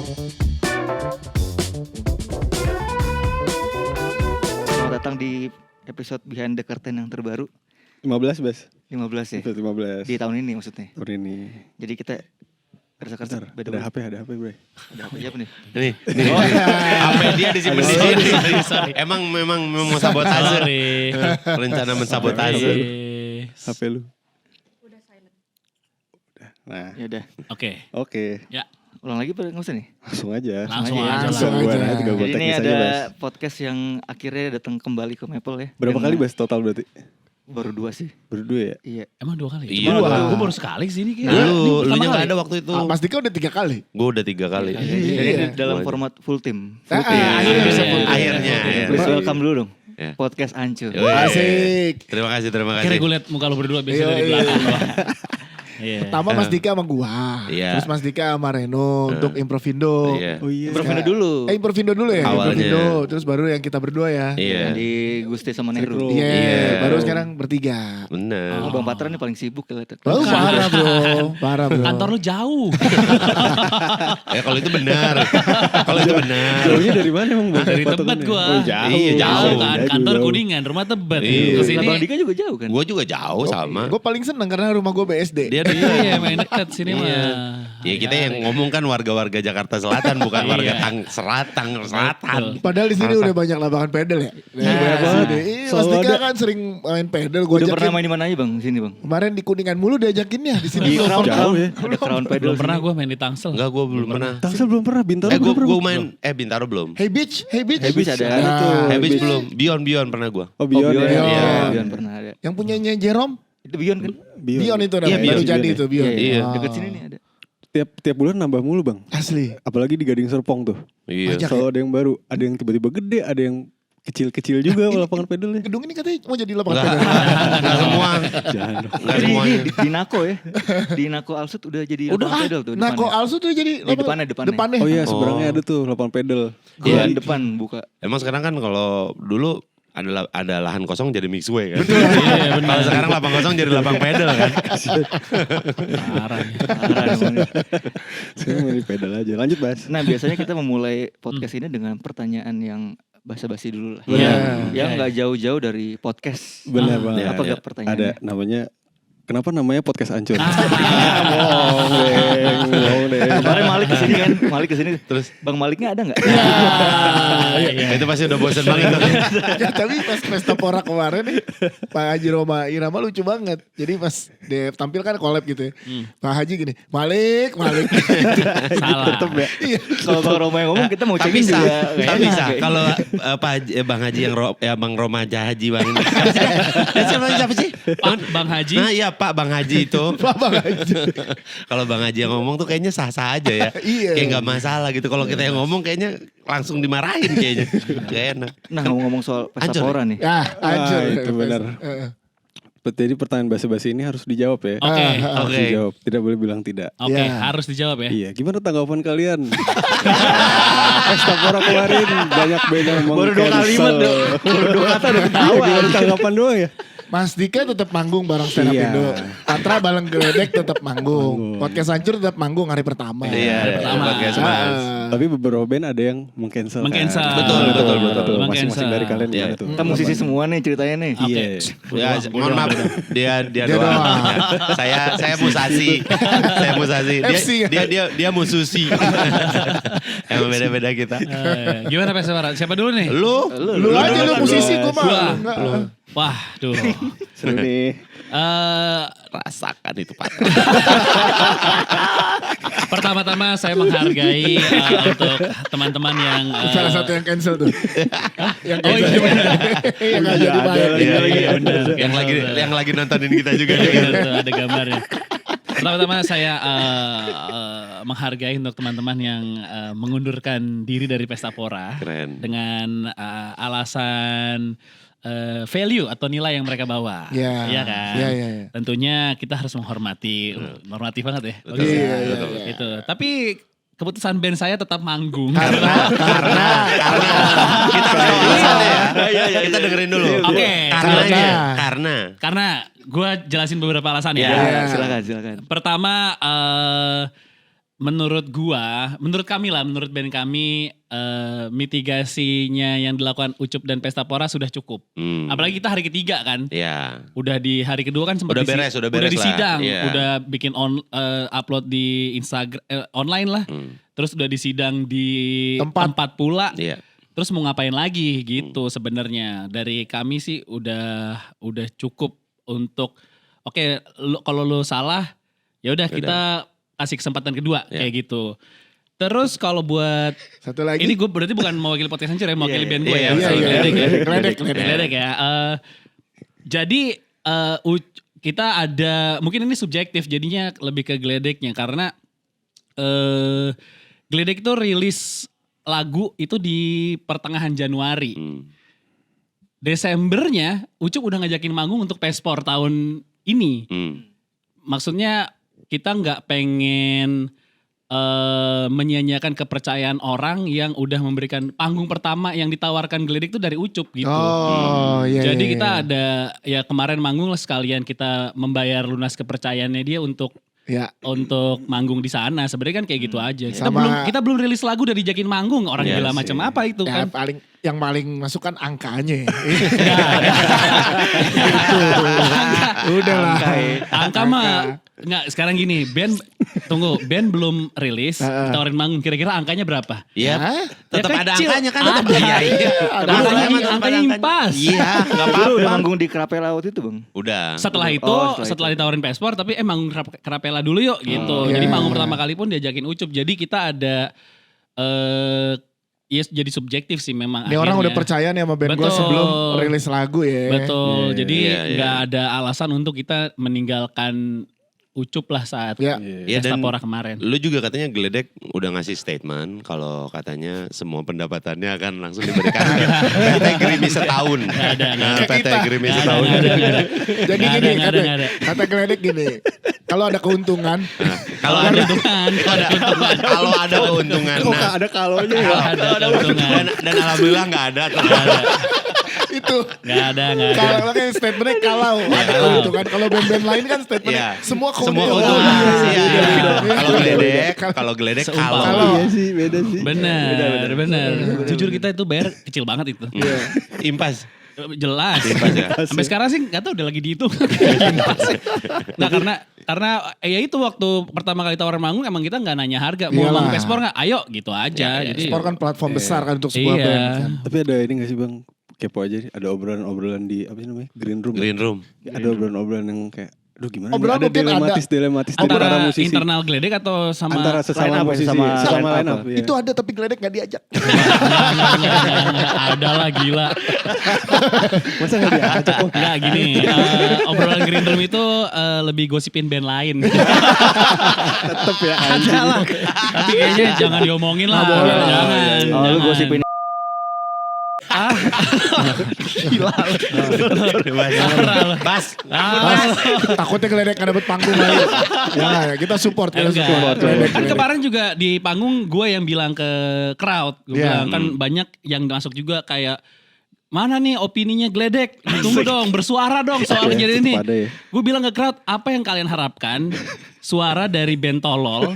Selamat datang di episode Behind the Curtain yang terbaru 15 Bas. 15 ya. Episode 15. Di tahun ini maksudnya. Tahun ini. Jadi kita kerasa-kerasa beda. Ada HP Bro. Ada apa siapa nih? Nih. HP dia disimpan di sini. Emang mau sabotase. Rencana mensabotase. HP lu. Udah silent. Nah. Ya udah. Oke. Ya. Ulang lagi apa enggak usah nih? Langsung aja. Langsung Gua Jadi ini teknis ada aja, Bas. podcast yang akhirnya datang kembali ke Maple ya. Berapa kali Bas total berarti? Baru 2 sih. Berdua ya? Iya. Emang 2 kali? Iya. Gue baru sekali sih ini. Nah, lu nya gak ada waktu itu. Mas Dika udah 3 kali. Gue udah 3 kali. Jadi ini dalam format full team. Akhirnya bisa full team. Akhirnya. Please welcome dulu dong. Ya. Podcast Ancu. Asik. Terima kasih. Akhirnya gue liat muka lu berdua biasanya dari belakang. Iya. Pertama Mas Dika sama gua. Iya. Terus Mas Dika sama Reno untuk Improvindo. Iya. Oh iya. Improvindo dulu. Improvindo dulu ya? Awalnya. Improvindo. Terus baru yang kita berdua ya. Iya. Di Gusti sama Neru. Iya. Iya. Baru sekarang bertiga. Bener. Oh, Bang Patra nih paling sibuk kelihatan. Oh, parah bro. Kantor lu jauh. Kalau itu benar. Jauhnya dari mana emang Bang? Dari Tebet Potongannya? gua. Oh jauh. Iya, Jauh kan. Jauh, Kantor jauh. Kuningan, rumah Tebet. Iya. Kesini. Bang Dika juga jauh kan? Gue juga jauh sama. Gue paling seneng karena rumah gue BSD. Dia Iya, main dekat sini mah. Ya kita yang ngomong kan warga-warga Jakarta Selatan bukan warga Selatan. Padahal di sini udah banyak lapangan pedal ya. banyak banget. Iya, Mas Dika kan sering main pedal. Gue Udah pernah ajakin. main di mana aja Bang? Sini Bang. Kemarin di Kuningan mulu diajakinnya. Di sini Di belum Crown, pernah. jauh ya. Ada Crown Pedal. Belum pernah sini. gue main di Tangsel. Enggak, gue belum pernah. Tangsel belum pernah, Bintaro belum pernah. Gue main, Bintaro belum. Hey Beach. Habis ada. Habis belum. Beyond pernah gue. Oh Bion Bion, ya. Iya. Bion pernah ada. Yang punyanya Jerome. Itu Bion kan? Bion itu namanya. Iya, Bion. Baru jadi Bion itu Bion. Iya. Ah. Dekat sini nih ada. Tiap bulan nambah mulu Bang. Asli. Apalagi di Gading Serpong tuh. Iya. Banyak. Selalu ada yang baru. Ada yang tiba-tiba gede, ada yang kecil-kecil juga lapangan pedalnya. Gedung ini katanya mau jadi lapangan Enggak, pedal. enggak semua. Jangan dong. Enggak Jadi semuanya. di Nako ya. Di Nako Alsut udah jadi Udah lapangan pedal tuh. Nah kok depannya. Alsu tuh jadi depannya. Depannya. Oh iya, seberangnya ada tuh lapangan pedal. Jalan depan buka. Emang sekarang kan kalau dulu ada lahan kosong jadi mixway kan. Iya, benar. Kalau sekarang lapang kosong jadi lapang pedal kan. Parah. Parah namanya. Sekarang main di pedal aja. Lanjut Bas. Nah biasanya kita memulai podcast ini dengan pertanyaan yang basa-basi dulu lah. Iya. Yang nggak jauh-jauh dari podcast. Benar Bang. Iya, Apa iya. gak pertanyaannya? Ada namanya. Kenapa namanya podcast Ancur? Ah. Bohong deh. Kemarin Malik kesini kan, Malik kesini. Terus Bang Maliknya ada nggak? itu pasti udah bosan banget. Ya, tapi pas pesta pora kemarin nih Pak Haji Roma Irama lucu banget. Jadi pas dia tampil kan collab gitu ya. Pak Haji gini, Malik. Salah. Tetep ya. Iya. Kalau Bang Roma yang ngomong kita mau Tapi cekin bisa, juga. nggak tapi enak bisa. kayaknya. Kalau Bang Haji Bang Roma Haji Bang ini. Siapa sih? Bang Haji. Nah iya Pak Bang Haji itu. Bang Haji. Kalau Bang Haji yang ngomong tuh kayaknya sah-sah aja ya. Iya. Kayak gak masalah gitu. Kalau kita yang ngomong kayaknya langsung dimarahin kayaknya. Gak enak. Nah ngomong-ngomong soal pesta Hancur. pora nih. Ya, hancur. itu benar. Jadi pertanyaan basa-basi ini harus dijawab ya. Oke. Harus Oke. dijawab. Tidak boleh bilang tidak. Oke, Ya. harus dijawab ya. Iya, gimana tanggapan kalian? Pesta pora kemarin banyak band yang Baru 2 kalimat meng-cancel. dong. Baru 2 kata udah Iya, ketawa. gimana tanggapan doang ya? Mas Dika tetap manggung bareng Stand Up Iya. Indo. Patra Baleng Geledek tetap manggung. Podcast Hancur tetap manggung hari pertama. Iya, pertama. podcast Mas. Tapi beberapa band ada yang meng-cancel. Meng-cancel. Betul. Masing-masing Meng-cancel. dari kalian Iya. gimana tuh? Kita musisi semua nih ceritanya nih. Oke. Iya. Ya, mohon maaf. Dia Dia doang. doang. Saya musasi. Saya musasi. FC. Dia mususi. Emang beda-beda kita. Gimana Pesta Pora? Siapa dulu nih? Lu Lu aja lu musisi gue mah. Gua. Enggak. Wah, duh. Seru nih. rasakan itu Pak. Pertama-tama saya menghargai untuk teman-teman yang Salah satu yang cancel tuh. Yang Oh iya benar. Yang gak jadi Ada bayar. lagi. Iya, iya. benar. yang lagi nontonin kita juga. Benar, tuh, ada gambarnya. Pertama-tama saya menghargai untuk teman-teman yang mengundurkan diri dari Pesta Pora. Keren. Dengan alasan value atau nilai yang mereka bawa. Iya. Iya kan? Iya. Tentunya kita harus menghormati. Normatif banget ya. Betul. Iya. Itu. Tapi keputusan band saya tetap manggung. Karena kita tahu alasannya ya. Kita dengerin dulu. Oke. Karena Karena gue jelasin beberapa alasan ya. Ya, silakan. Pertama, menurut band kami mitigasinya yang dilakukan Ucup dan Pesta Pora sudah cukup. Apalagi kita hari ketiga kan. Iya. Udah di hari kedua kan sempat Udah beres udah lah. disidang, Iya. udah bikin upload di Instagram online lah. Terus udah disidang di tempat pula. Iya. Terus mau ngapain lagi gitu sebenarnya. Dari kami sih udah cukup untuk kalau lu salah ya udah kita kasih kesempatan kedua kayak gitu. Terus kalau buat Satu lagi. ini gue berarti bukan mewakili podcast Hancur ya, mewakili band gue ya. Iya. Geledek ya. Jadi kita ada, mungkin ini subjektif jadinya lebih ke Geledeknya karena Geledek itu rilis lagu itu di pertengahan Januari. Desembernya Ucup udah ngajakin manggung untuk Pespor tahun ini. Maksudnya kita nggak pengen menyia-nyiakan kepercayaan orang yang udah memberikan panggung pertama yang ditawarkan Geledek itu dari Ucup gitu. Oh iya. Jadi iya, kita iya. ada ya kemarin manggung lah sekalian kita membayar lunas kepercayaannya dia untuk manggung di sana. Sebenarnya kan kayak gitu aja. Kita belum rilis lagu udah dijakin manggung, orang gila macam apa itu Ya, kan. yang paling masuk kan angkanya. Udah lah. Angka mah enggak, sekarang gini, band belum rilis, tawarin manggung, kira-kira angkanya berapa? Iya. Tetap Ya ada kecil. angkanya kan. Ada. Iya. Angkanya impas. Iya, enggak Lu apa-apa. udah manggung di Kerape Laut itu bang? Udah. Setelah itu, setelah ditawarin Pespor, tapi manggung Kerapela dulu yuk gitu. Jadi manggung pertama kali pun diajakin Ucup. Jadi kita ada ya jadi subjektif sih memang. Ini orang udah percaya nih sama band gue sebelum rilis lagu ya. Betul. Jadi Iya. nggak ada alasan untuk kita meninggalkan Ucup lah saat Iya, Pesta dan Pora kemarin. lu juga katanya Geledek udah ngasih statement kalau katanya semua pendapatannya akan langsung diberikan ke PT Gerimis setahun. Nggak ada. PT Gerimis Nggak setahun. ada. Jadi Nggak gini, ada, nggak ada. kata Geledek gini, kalau ada keuntungan, Kalau ada kalau ada keuntungan. Kok Nah, ada kalonya ya? Ada keuntungan. dan alhamdulillah nggak ada. itu Nggak ada. kalau makanya statementnya kalau ada keuntungan. Kalau band-band lain kan statementnya Iya. semua Semua keuntungan. keuntungan. Iya. Iya. Iya. Kalau Geledek Seumpama. kalau Iya sih, beda sih. Benar. Jujur kita itu bayar kecil banget itu. impas. Jelas. Ya. Sampai sekarang sih nggak tahu udah lagi dihitung. Nah karena ya itu waktu pertama kali tawaran manggung emang kita nggak nanya harga. Mau Iyalah. manggung Pespor nggak? Ayo gitu aja. Jadi Sport kan platform besar kan untuk sebuah Iya. band kan. Tapi ada ini gak sih bang? Kepo aja nih. Ada obrolan-obrolan di apa sih namanya? Green Room. Green Room. Ada obrolan-obrolan yang kayak aduh gimana Obrolan nih? Ada mungkin dilematis dari antara para musisi. internal Geledek atau sama Antara sesama line up, musisi, sama sesama line up. line up. Iya. Itu ada tapi Geledek gak diajak. ada lah gila. Masa gak diajak kok? Enggak gini, obrolan Green Room itu lebih gosipin band lain. Tetep ya. Ada lah. Tapi kayaknya jangan diomongin lah. Jangan. Oh lu jangan. gosipin. Gila. Bas. Takutnya Geledek gak dapet panggung lagi. Ya kita support. Kita Enggak. support. Geledek, Kan Geledek. kemarin juga di panggung gue yang bilang ke crowd. Gue Iya. bilang kan banyak yang masuk juga kayak mana nih opininya Geledek? Tunggu dong, bersuara dong soal kejadian ini. Pada ya. Gue bilang ke crowd, apa yang kalian harapkan? Suara dari band tolol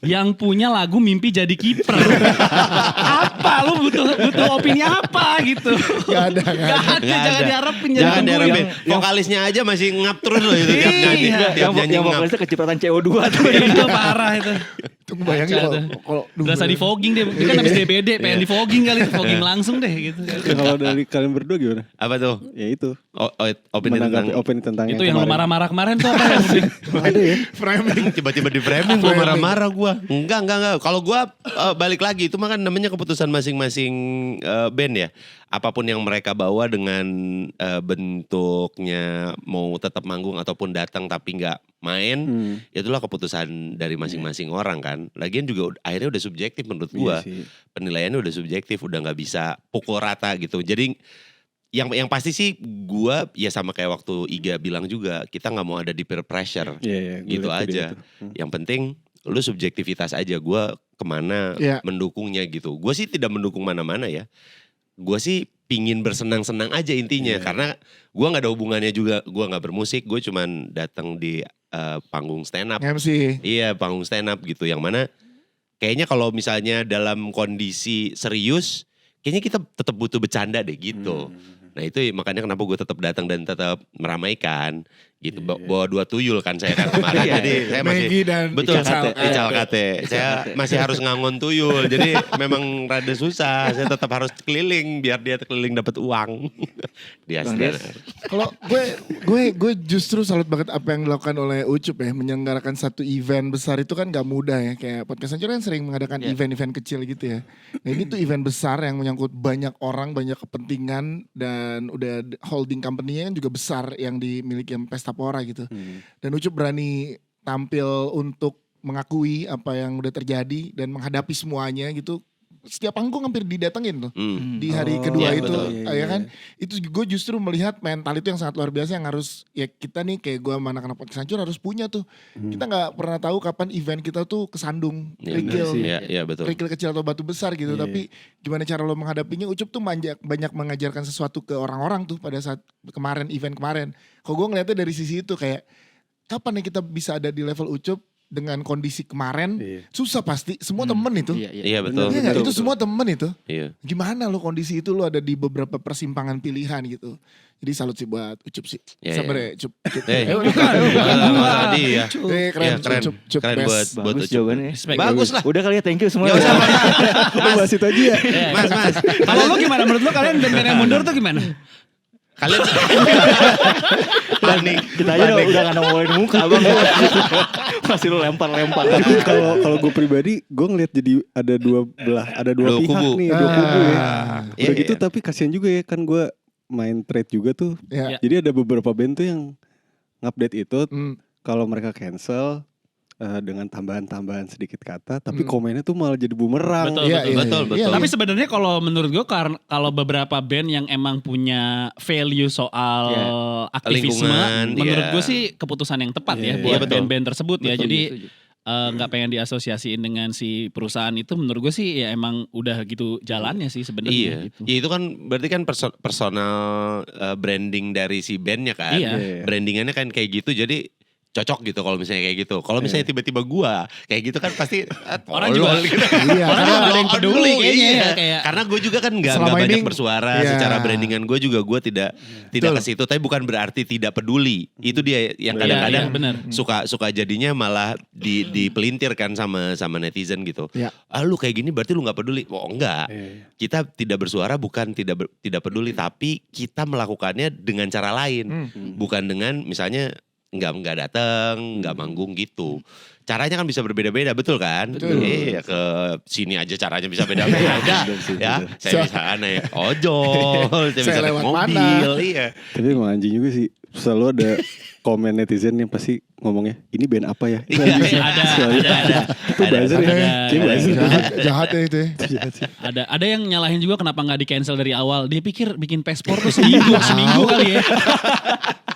yang punya lagu Mimpi Jadi Kiper. Apa lu butuh opini apa gitu? Gak ada. Jangan diharapin. Jangan tunggu. diharapin. Vokalisnya aja masih ngap terus loh itu tiap nyanyi. Iya. Tiap nyanyi Yang ngap. vokalisnya kecipratan CO2 tuh. Itu parah itu. Tunggu bayangin Kacau kalau Berasa di fogging deh. Dia kan habis DBD pengen di fogging kali. Fogging langsung deh gitu. Ya, kalau dari kalian berdua gimana? Apa tuh? Ya itu. Opini tentang Menanggapi opini tentang Itu yang lu kemarin. marah-marah kemarin tuh apa yang Ada ya? framing. tiba-tiba di framing gue marah-marah gue. Enggak. Kalau gue balik lagi itu mah kan namanya keputusan masing-masing band ya. Apapun yang mereka bawa dengan bentuknya mau tetap manggung ataupun datang tapi nggak main, itulah keputusan dari masing-masing orang kan. Lagian juga akhirnya udah subjektif menurut gue. Iya sih. Penilaiannya udah subjektif, udah nggak bisa pukul rata gitu. Jadi yang pasti sih gue ya sama kayak waktu Iga bilang juga, kita nggak mau ada di peer pressure. Iya, gue Gitu liat aja. gitu. Yang penting lu subjektivitas aja, gue kemana Iya. mendukungnya gitu. Gue sih tidak mendukung mana-mana ya. Gue sih pingin bersenang-senang aja intinya. Karena gue gak ada hubungannya juga, gue gak bermusik. Gue cuman datang di panggung stand up. MC. Iya, panggung stand up gitu. Yang mana kayaknya kalau misalnya dalam kondisi serius, kayaknya kita tetap butuh bercanda deh gitu. Nah itu makanya kenapa gue tetap datang dan tetap meramaikan gitu. Bawa 2 tuyul kan saya kan kemarin. Jadi saya masih Maggie dan betul Ical Ical Kate. Saya masih harus ngangon tuyul. Jadi memang rada susah. Saya tetap harus keliling biar dia keliling dapat uang. Dia Bang Des. Kalau gue justru salut banget apa yang dilakukan oleh Ucup ya, menyelenggarakan satu event besar itu kan gak mudah ya. Kayak Podcast Hancur kan sering mengadakan event-event kecil gitu ya. Nah ini tuh event besar yang menyangkut banyak orang, banyak kepentingan, dan udah holding company-nya kan juga besar yang dimiliki Pesta Pora gitu. Dan Ucup berani tampil untuk mengakui apa yang udah terjadi dan menghadapi semuanya gitu. Setiap panggung hampir didatengin tuh. Di hari kedua iya, itu, betul. ya kan? Itu gue justru melihat mental itu yang sangat luar biasa yang harus ya kita nih kayak gue sama anak-anak Podcast Hancur harus punya tuh. Kita nggak pernah tahu kapan event kita tuh kesandung, kerikil, Iya betul. kerikil kecil atau batu besar gitu. Tapi gimana cara lo menghadapinya? Ucup tuh banyak mengajarkan sesuatu ke orang-orang tuh pada saat event kemarin. Kalau gue ngeliatnya dari sisi itu kayak kapan nih kita bisa ada di level Ucup dengan kondisi kemarin, susah pasti. Semua temen itu. Iya betul. Iya nggak? Itu semua temen itu. Iya. Gimana lo kondisi itu lo ada di beberapa persimpangan pilihan gitu. Jadi salut sih buat Ucup sih. Iya, Sabar iya. ya Ucup. Bukan tadi ya. Keren, Keren. Ucup Keren best. buat Bagus Ucup. jawabannya. Bagus lah. Udah kali ya, thank you semua. Gak usah. Lu bahas itu aja ya. Mas. Kalau lu gimana? Menurut lu kalian band-band yang mundur tuh gimana? Kalian panik. Kita aja udah gak nongolin muka bang. Masih lu lempar-lempar. Kalau gue pribadi, gue ngeliat jadi ada dua Dua pihak kubu. nih, dua kubu ya. Iya, Udah gitu iya. tapi kasihan juga ya kan gue main trade juga tuh. Ya. Jadi ada beberapa band tuh yang ngupdate itu kalau mereka cancel dengan tambahan-tambahan sedikit kata, tapi komennya tuh malah jadi bumerang. Betul, Iya, Betul. Tapi sebenarnya kalau menurut gue kalau beberapa band yang emang punya value soal aktivisme, Lingkungan, menurut iya. gue sih keputusan yang tepat ya Iya, buat betul. band-band tersebut ya. Betul, Jadi setuju. nggak pengen diasosiasiin dengan si perusahaan itu, menurut gue sih ya emang udah gitu jalannya sih sebenarnya. Iya, Gitu. ya itu kan berarti kan personal branding dari si bandnya kan. Iya. Brandingannya kan kayak gitu, jadi cocok gitu kalau misalnya kayak gitu. Kalau misalnya tiba-tiba gua kayak gitu kan pasti Orang juga- gitu. Iya, Orang juga ada yang Aduh, peduli kayaknya iya. ya, kayak- Karena gue juga kan nggak Selama banyak ini, bersuara iya. secara brandingan gue juga gue tidak Betul. ke situ. Tapi bukan berarti tidak peduli. Itu dia yang kadang-kadang Iya, benar. suka jadinya malah dipelintir kan sama netizen gitu. Iya. Ah lu kayak gini berarti lu nggak peduli. Oh enggak. Kita tidak bersuara bukan tidak peduli, tapi kita melakukannya dengan cara lain, bukan dengan misalnya nggak datang, nggak manggung gitu. Caranya kan bisa berbeda-beda, betul kan? Betul. Iya, ke sini aja caranya bisa beda-beda. Ya, saya bisa naik ojol, saya bisa Saya naik lewat mobil, mana? iya. Tapi emang anjing juga sih. Selalu ada komen netizen yang pasti ngomongnya, ini band apa ya? Iya, Anjing sih. ada. Itu buzzer ya. ada. Kayak buzzer. Jahat ya itu ya. Jahat sih. Ada yang nyalahin juga kenapa nggak di cancel dari awal. Dia pikir bikin paspor tuh seminggu kali ya.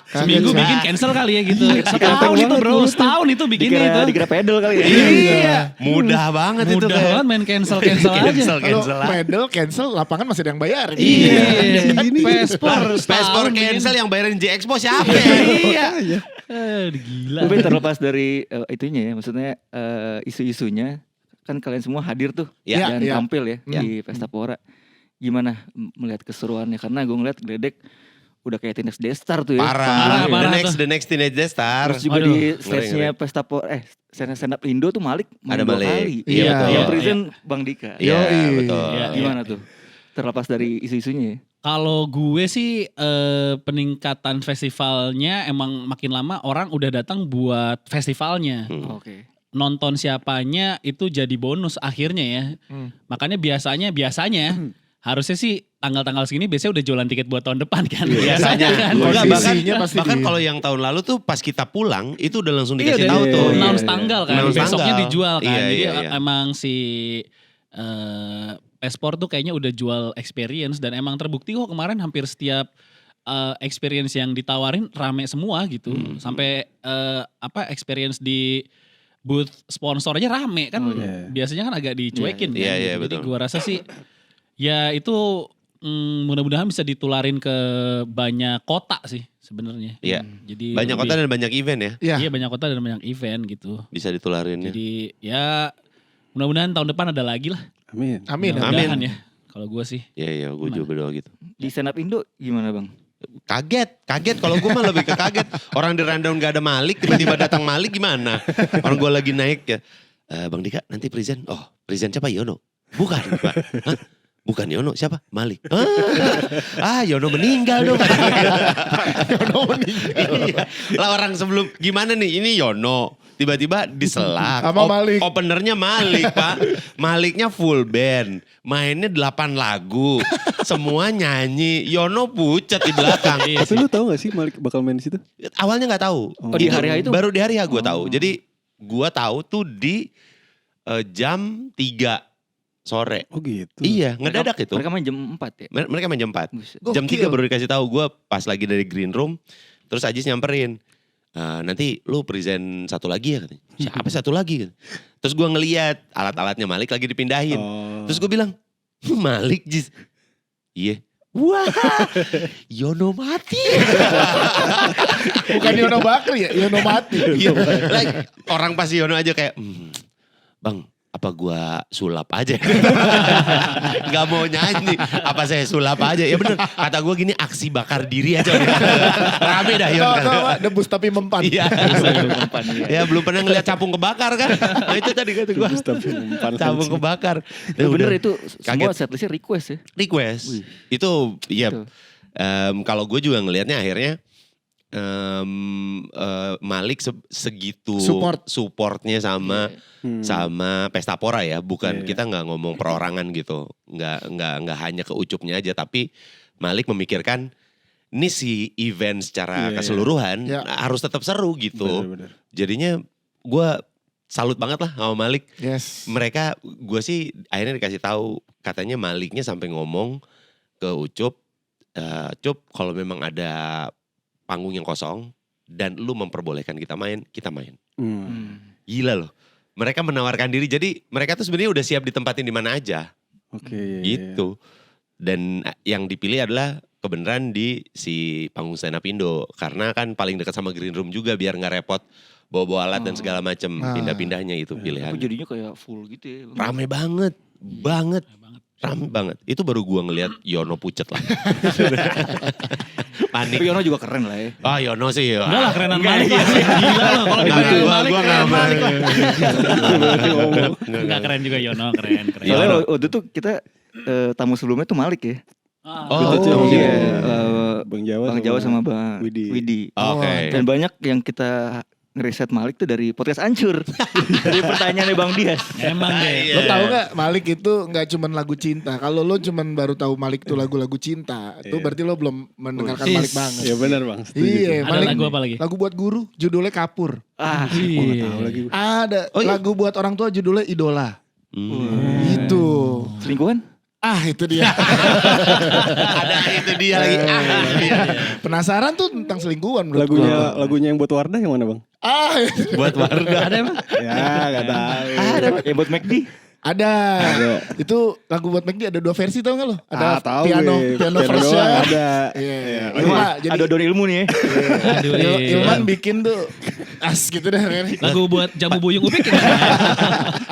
Seminggu Kaget, bikin Cak. cancel kali ya gitu. Setahun Gampang itu banget bro, mulutnya. setahun itu bikinnya itu. Dikira pedal kali ya. Iya. Mudah banget itu Mudah kayak. banget main cancel aja. Kalau lah. pedal cancel lapangan masih ada yang bayar. Iya. Ini Paspor Paspor setahun cancel bikin. yang bayarin J Expo siapa ya? Iya. Gila. Tapi terlepas dari itunya ya, maksudnya isu-isunya kan kalian semua hadir tuh Iya, dan iya. tampil ya di Pesta Pora. Gimana melihat keseruannya? Karena gue ngeliat Gledek udah kayak Teenage Destar tuh ya. Parah. Parah The next Teenage Destar. Terus juga Aduh, di ngeri. stage-nya Pesta Pora, stand up Indo tuh Malik main Ada 2 Malik. kali. Iya, betul. Yang present Bang Dika. Iya, Yoi. betul. Iya, Gimana tuh? Terlepas dari isu-isunya ya. Kalau gue sih peningkatan festivalnya emang makin lama orang udah datang buat festivalnya. Oke. Nonton siapanya itu jadi bonus akhirnya ya. Makanya biasanya harusnya sih tanggal-tanggal segini biasanya udah jualan tiket buat tahun depan kan. Biasanya kan. Enggak, Posisinya pasti bahkan di- kalau yang tahun lalu tuh pas kita pulang itu udah langsung Iya dikasih udah tahu tuh. announce tanggal kan. Announce Besoknya tanggal. dijual kan. Iya, Jadi iya. emang si Pespor tuh kayaknya udah jual experience dan emang terbukti kok kemarin hampir setiap experience yang ditawarin rame semua gitu. Sampai experience di booth sponsor aja rame kan. Biasanya kan agak dicuekin kan. Iya, iya, Jadi betul. gua rasa sih ya itu mudah-mudahan bisa ditularin ke banyak kota sih sebenarnya. Iya. Jadi Banyak kota dan banyak event ya. Iya. Iya banyak kota dan banyak event gitu. Bisa ditularin ya. Jadi ya Mudah-mudahan tahun depan ada lagi lah. Amin. Amin. Mudah-mudahan ya. Kalau gue sih. Iya, gue juga berdoa gitu. Di stand up Indo gimana bang? Kaget. Kalau gue mah lebih ke kaget. Orang di rundown gak ada Malik, tiba-tiba datang Malik gimana? Orang gue lagi naik ya. Bang Dika nanti present. Oh, present siapa? Yono. Bukan, Pak. Hah? Bukan Yono, siapa? Malik. Yono meninggal dong. Yono meninggal. Iya. Lah orang sebelum, gimana nih? Ini Yono. Tiba-tiba diselak. Sama Malik. Openernya Malik, Pak. Maliknya full band. Mainnya 8 lagu. Semua nyanyi. Yono pucat di belakang. Tapi lu tahu gak sih Malik bakal main di situ? Awalnya gak tahu. Oh, di hari itu? Baru di hari gue tahu. Jadi gue tahu tuh di jam 3 sore. Oh gitu. Iya, ngedadak itu. Mereka main jam 4 ya? Mereka main jam 4. Buset. Jam 3 baru dikasih tahu. Gue pas lagi dari green room, terus Ajis nyamperin. Nanti lu present satu lagi ya katanya. Siapa satu lagi? Terus gue ngeliat alat-alatnya Malik lagi dipindahin. Terus gue bilang, Malik Jis. Iya. Wah, Yono mati. Bukan Yono Bakri ya, Yono mati. Iya, like, orang pas Yono aja kayak, Bang, apa gua sulap aja? Gak mau nyanyi, apa saya sulap aja? Ya bener, kata gua gini, aksi bakar diri aja. Rame dah Yono. Tahu debus tapi mempan. Iya. Ya belum pernah ngeliat capung kebakar kan? Nah itu tadi kata gua. Capung kebakar. Ya, bener itu Kaget. semua setlistnya request ya? Request. Wih. Itu, ya. Itu. Kalau gue juga ngelihatnya akhirnya Malik segitu supportnya sama sama Pesta Pora ya, bukan kita nggak ngomong perorangan gitu, nggak hanya ke Ucupnya aja, tapi Malik memikirkan ini si event secara keseluruhan harus tetap seru gitu. Bener. Jadinya gue salut banget lah sama Malik. Yes. Mereka, gue sih akhirnya dikasih tahu katanya Maliknya sampai ngomong ke Ucup, Cup kalau memang ada panggung yang kosong dan lu memperbolehkan kita main, kita main. Gila loh. Mereka menawarkan diri, jadi mereka tuh sebenarnya udah siap ditempatin di mana aja. Oke. Gitu. Dan yang dipilih adalah kebenaran di si panggung stand up Indo. Karena kan paling dekat sama green room juga biar gak repot bawa-bawa alat dan segala macam. Pindah-pindahnya itu pilihan. Tapi jadinya kayak full gitu ya. Bang. Rame banget. Rame banget. Itu baru gua ngelihat Yono pucet lah. Panik. Tapi Yono juga keren lah ya. Oh Yono sih ya. Enggak lah kerenan Malik lah. Gila loh kalau dibilang Malik keren Malik lah. Enggak keren juga Yono, keren. Soalnya waktu itu kita tamu sebelumnya tuh Malik ya. Bang Jawa sama Bang Widi. Oke. Dan banyak yang kita ngeriset Malik tuh dari podcast Ancur. Dari pertanyaannya Bang Dias. Emang deh. Lo tahu nggak Malik itu nggak cuman lagu cinta. Kalau lo cuman baru tahu Malik itu lagu-lagu cinta, itu berarti lo belum mendengarkan Malik banget. Iya benar Bang. Iya, Ada Malik lagu apa lagi? lagu buat guru, judulnya Kapur. Iya. Tahu lagi. Ada lagu buat orang tua judulnya Idola. Itu. Selingkuhan? Itu dia. Ada itu dia lagi. Penasaran tuh tentang selingkuhan menurut gua. Lagunya yang buat Wardah yang mana Bang? Buat warga. Ada emang? Ya gak tahu. Ada yang buat McD. Ada. Itu lagu buat McD ada 2 versi tau gak lo? Ada tahu piano version. doang ada. Iya. Ada odor ilmu nih ya. Aduh, Ilman bikin tuh gitu deh. lagu buat jamu buyung upik gitu.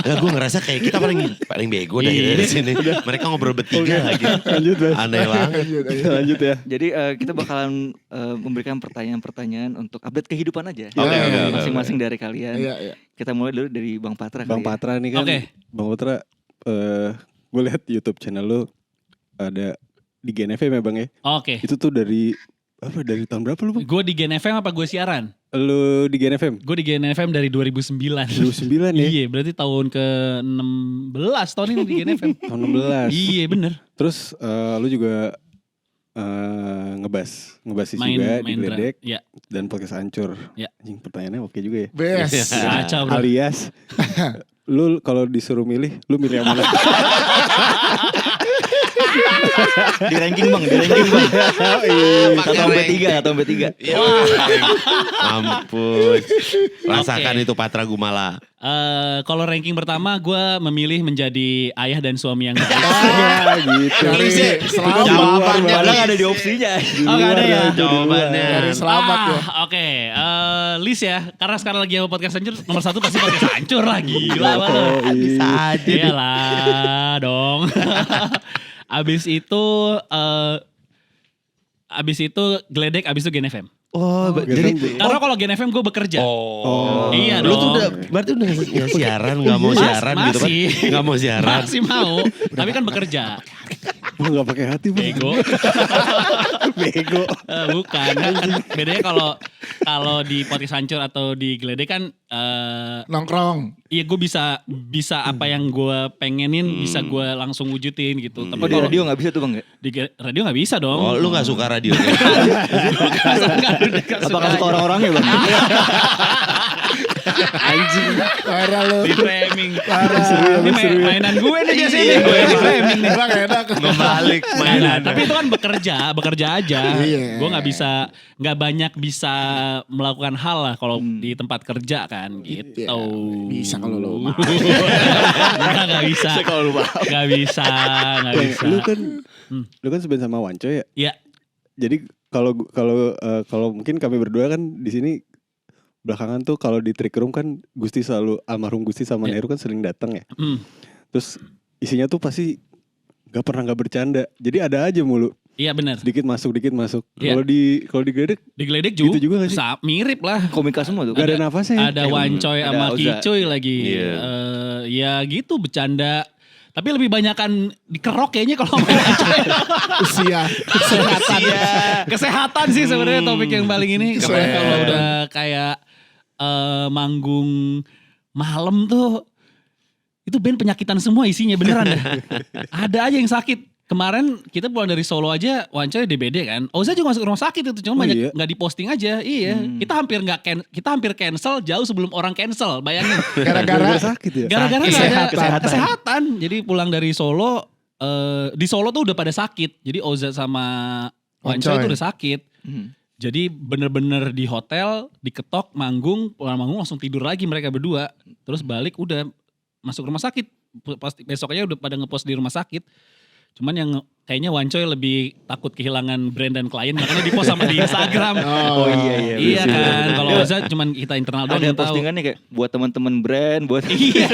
Nah, gue ngerasa kayak kita paling bego dari sini. Mereka ngobrol bertiga lagi. Lanjut Bang. Aneh banget. Lanjut ya. Jadi kita bakalan memberikan pertanyaan-pertanyaan untuk update kehidupan aja. Oke. Masing-masing dari kalian. Iya. Kita mulai dulu dari Bang Patra. Bang Patra nih kan. Oke. Bang Patra, gue lihat YouTube channel lu ada di Gen FM ya Bang ya. Oke. Itu tuh dari tahun berapa lu Bang? Gue di Gen FM apa gue siaran? Lu di Gen FM? Gue di Gen FM dari 2009. 2009 ya? Iya, berarti tahun ke-16 tahun ini di Gen FM. Tahun 16. Iya, bener. Terus lu juga ngebas juga di Gledek Ya. dan podcast Ancur. Ya. Anjing pertanyaannya oke juga ya. Best. Kacau bro. Alias lu kalau disuruh milih, lu milih yang mana? Di ranking bang, di ranking bang. Pakai Atau ranking. MP3, atau MP3. Ya, ampun. Rasakan Oke. itu Patra Gumala. Kalau ranking pertama gue memilih menjadi ayah dan suami yang baik. Ya gitu. Dari selamat. Jawabannya Padahal Lis. nggak ada di opsinya. Oh gak ada ya? Jawabannya. Dari selamat ya. Oke, Lis ya. Karena sekarang lagi sama podcast hancur, nomor 1 pasti podcast hancur lah. Gila banget. Bisa aja. Iyalah dong. Abis itu Gledek, abis itu Gen FM. Oh, jadi Karena kalau Gen FM gue bekerja. Oh. Iya Lu dong. tuh udah berarti udah nggak siaran, nggak mau siaran gitu kan? Masih. Nggak mau siaran. Masih mau, tapi kan bekerja. Lu gak pakai hati bang. Bego. Bego. Bukan, kan bedanya kalau di podcast hancur atau di Gledek kan Nongkrong. iya gue bisa apa yang gue pengenin bisa gue langsung wujudin gitu. Tapi Oh di kalau radio nggak bisa tuh bang ya? di radio nggak bisa dong. Oh, lu nggak suka radio? Apakah suka orang-orangnya bang? Anjing. Parah lu. Di framing. Parah. Ini mainan gue nih biasanya nih, gue yang di framing nih. Emang enak. Ngebalik Nah, mainan. tapi itu kan bekerja aja. Iya. Gue nggak banyak bisa melakukan hal lah kalau di tempat kerja kan gitu. Iya, bisa kalau lo mau. Nggak bisa. Kalau lu mau. Nggak bisa. Lu kan sebenarnya sama Wanco ya. Ya, Jadi kalau mungkin kami berdua kan di sini belakangan tuh kalau di trick room kan Gusti selalu almarhum Gusti sama Ya. Neru kan sering datang ya. hmm. Terus isinya tuh pasti nggak bercanda. Jadi ada aja mulu. Iya benar. Dikit masuk. Iya. Kalau di Gledek Di Gledek gitu juga nggak sih? mirip lah. Komika semua tuh. gak ada nafasnya. ya? Ada Wancoy ada sama Oza. Kicoy lagi. Iya. Ya gitu bercanda. Tapi lebih banyakan dikerok kayaknya kalau sama Wancoy. Usia. Kesehatan. Kesehatan sih sebenarnya topik yang paling ini. Karena Keren. kalau udah kayak manggung malam tuh itu band penyakitan semua isinya beneran dah. Ada aja yang sakit. Kemarin kita pulang dari Solo aja, Wancoy DBD kan. Oza juga masuk rumah sakit itu, cuma Oh, banyak iya? nggak diposting aja. Iya, kita hampir cancel jauh sebelum orang cancel. Bayangin. Gara-gara sakit ya. Gara-gara nggak ada Kesehatan. kesehatan. Jadi pulang dari Solo, di Solo tuh udah pada sakit. Jadi Oza sama Wancoy Wancoy. tuh udah sakit. Jadi bener-bener di hotel, diketok, manggung, pulang manggung langsung tidur lagi mereka berdua. Terus balik udah masuk rumah sakit. Pasti besoknya udah pada ngepost di rumah sakit. Cuman yang kayaknya Wancoy lebih takut kehilangan brand dan klien, makanya di-post sama di Instagram. Oh iya. Iya kan, kalau Oza cuman kita internal doang Ada yang tahu. postingannya kayak buat teman-teman brand, buat Iya.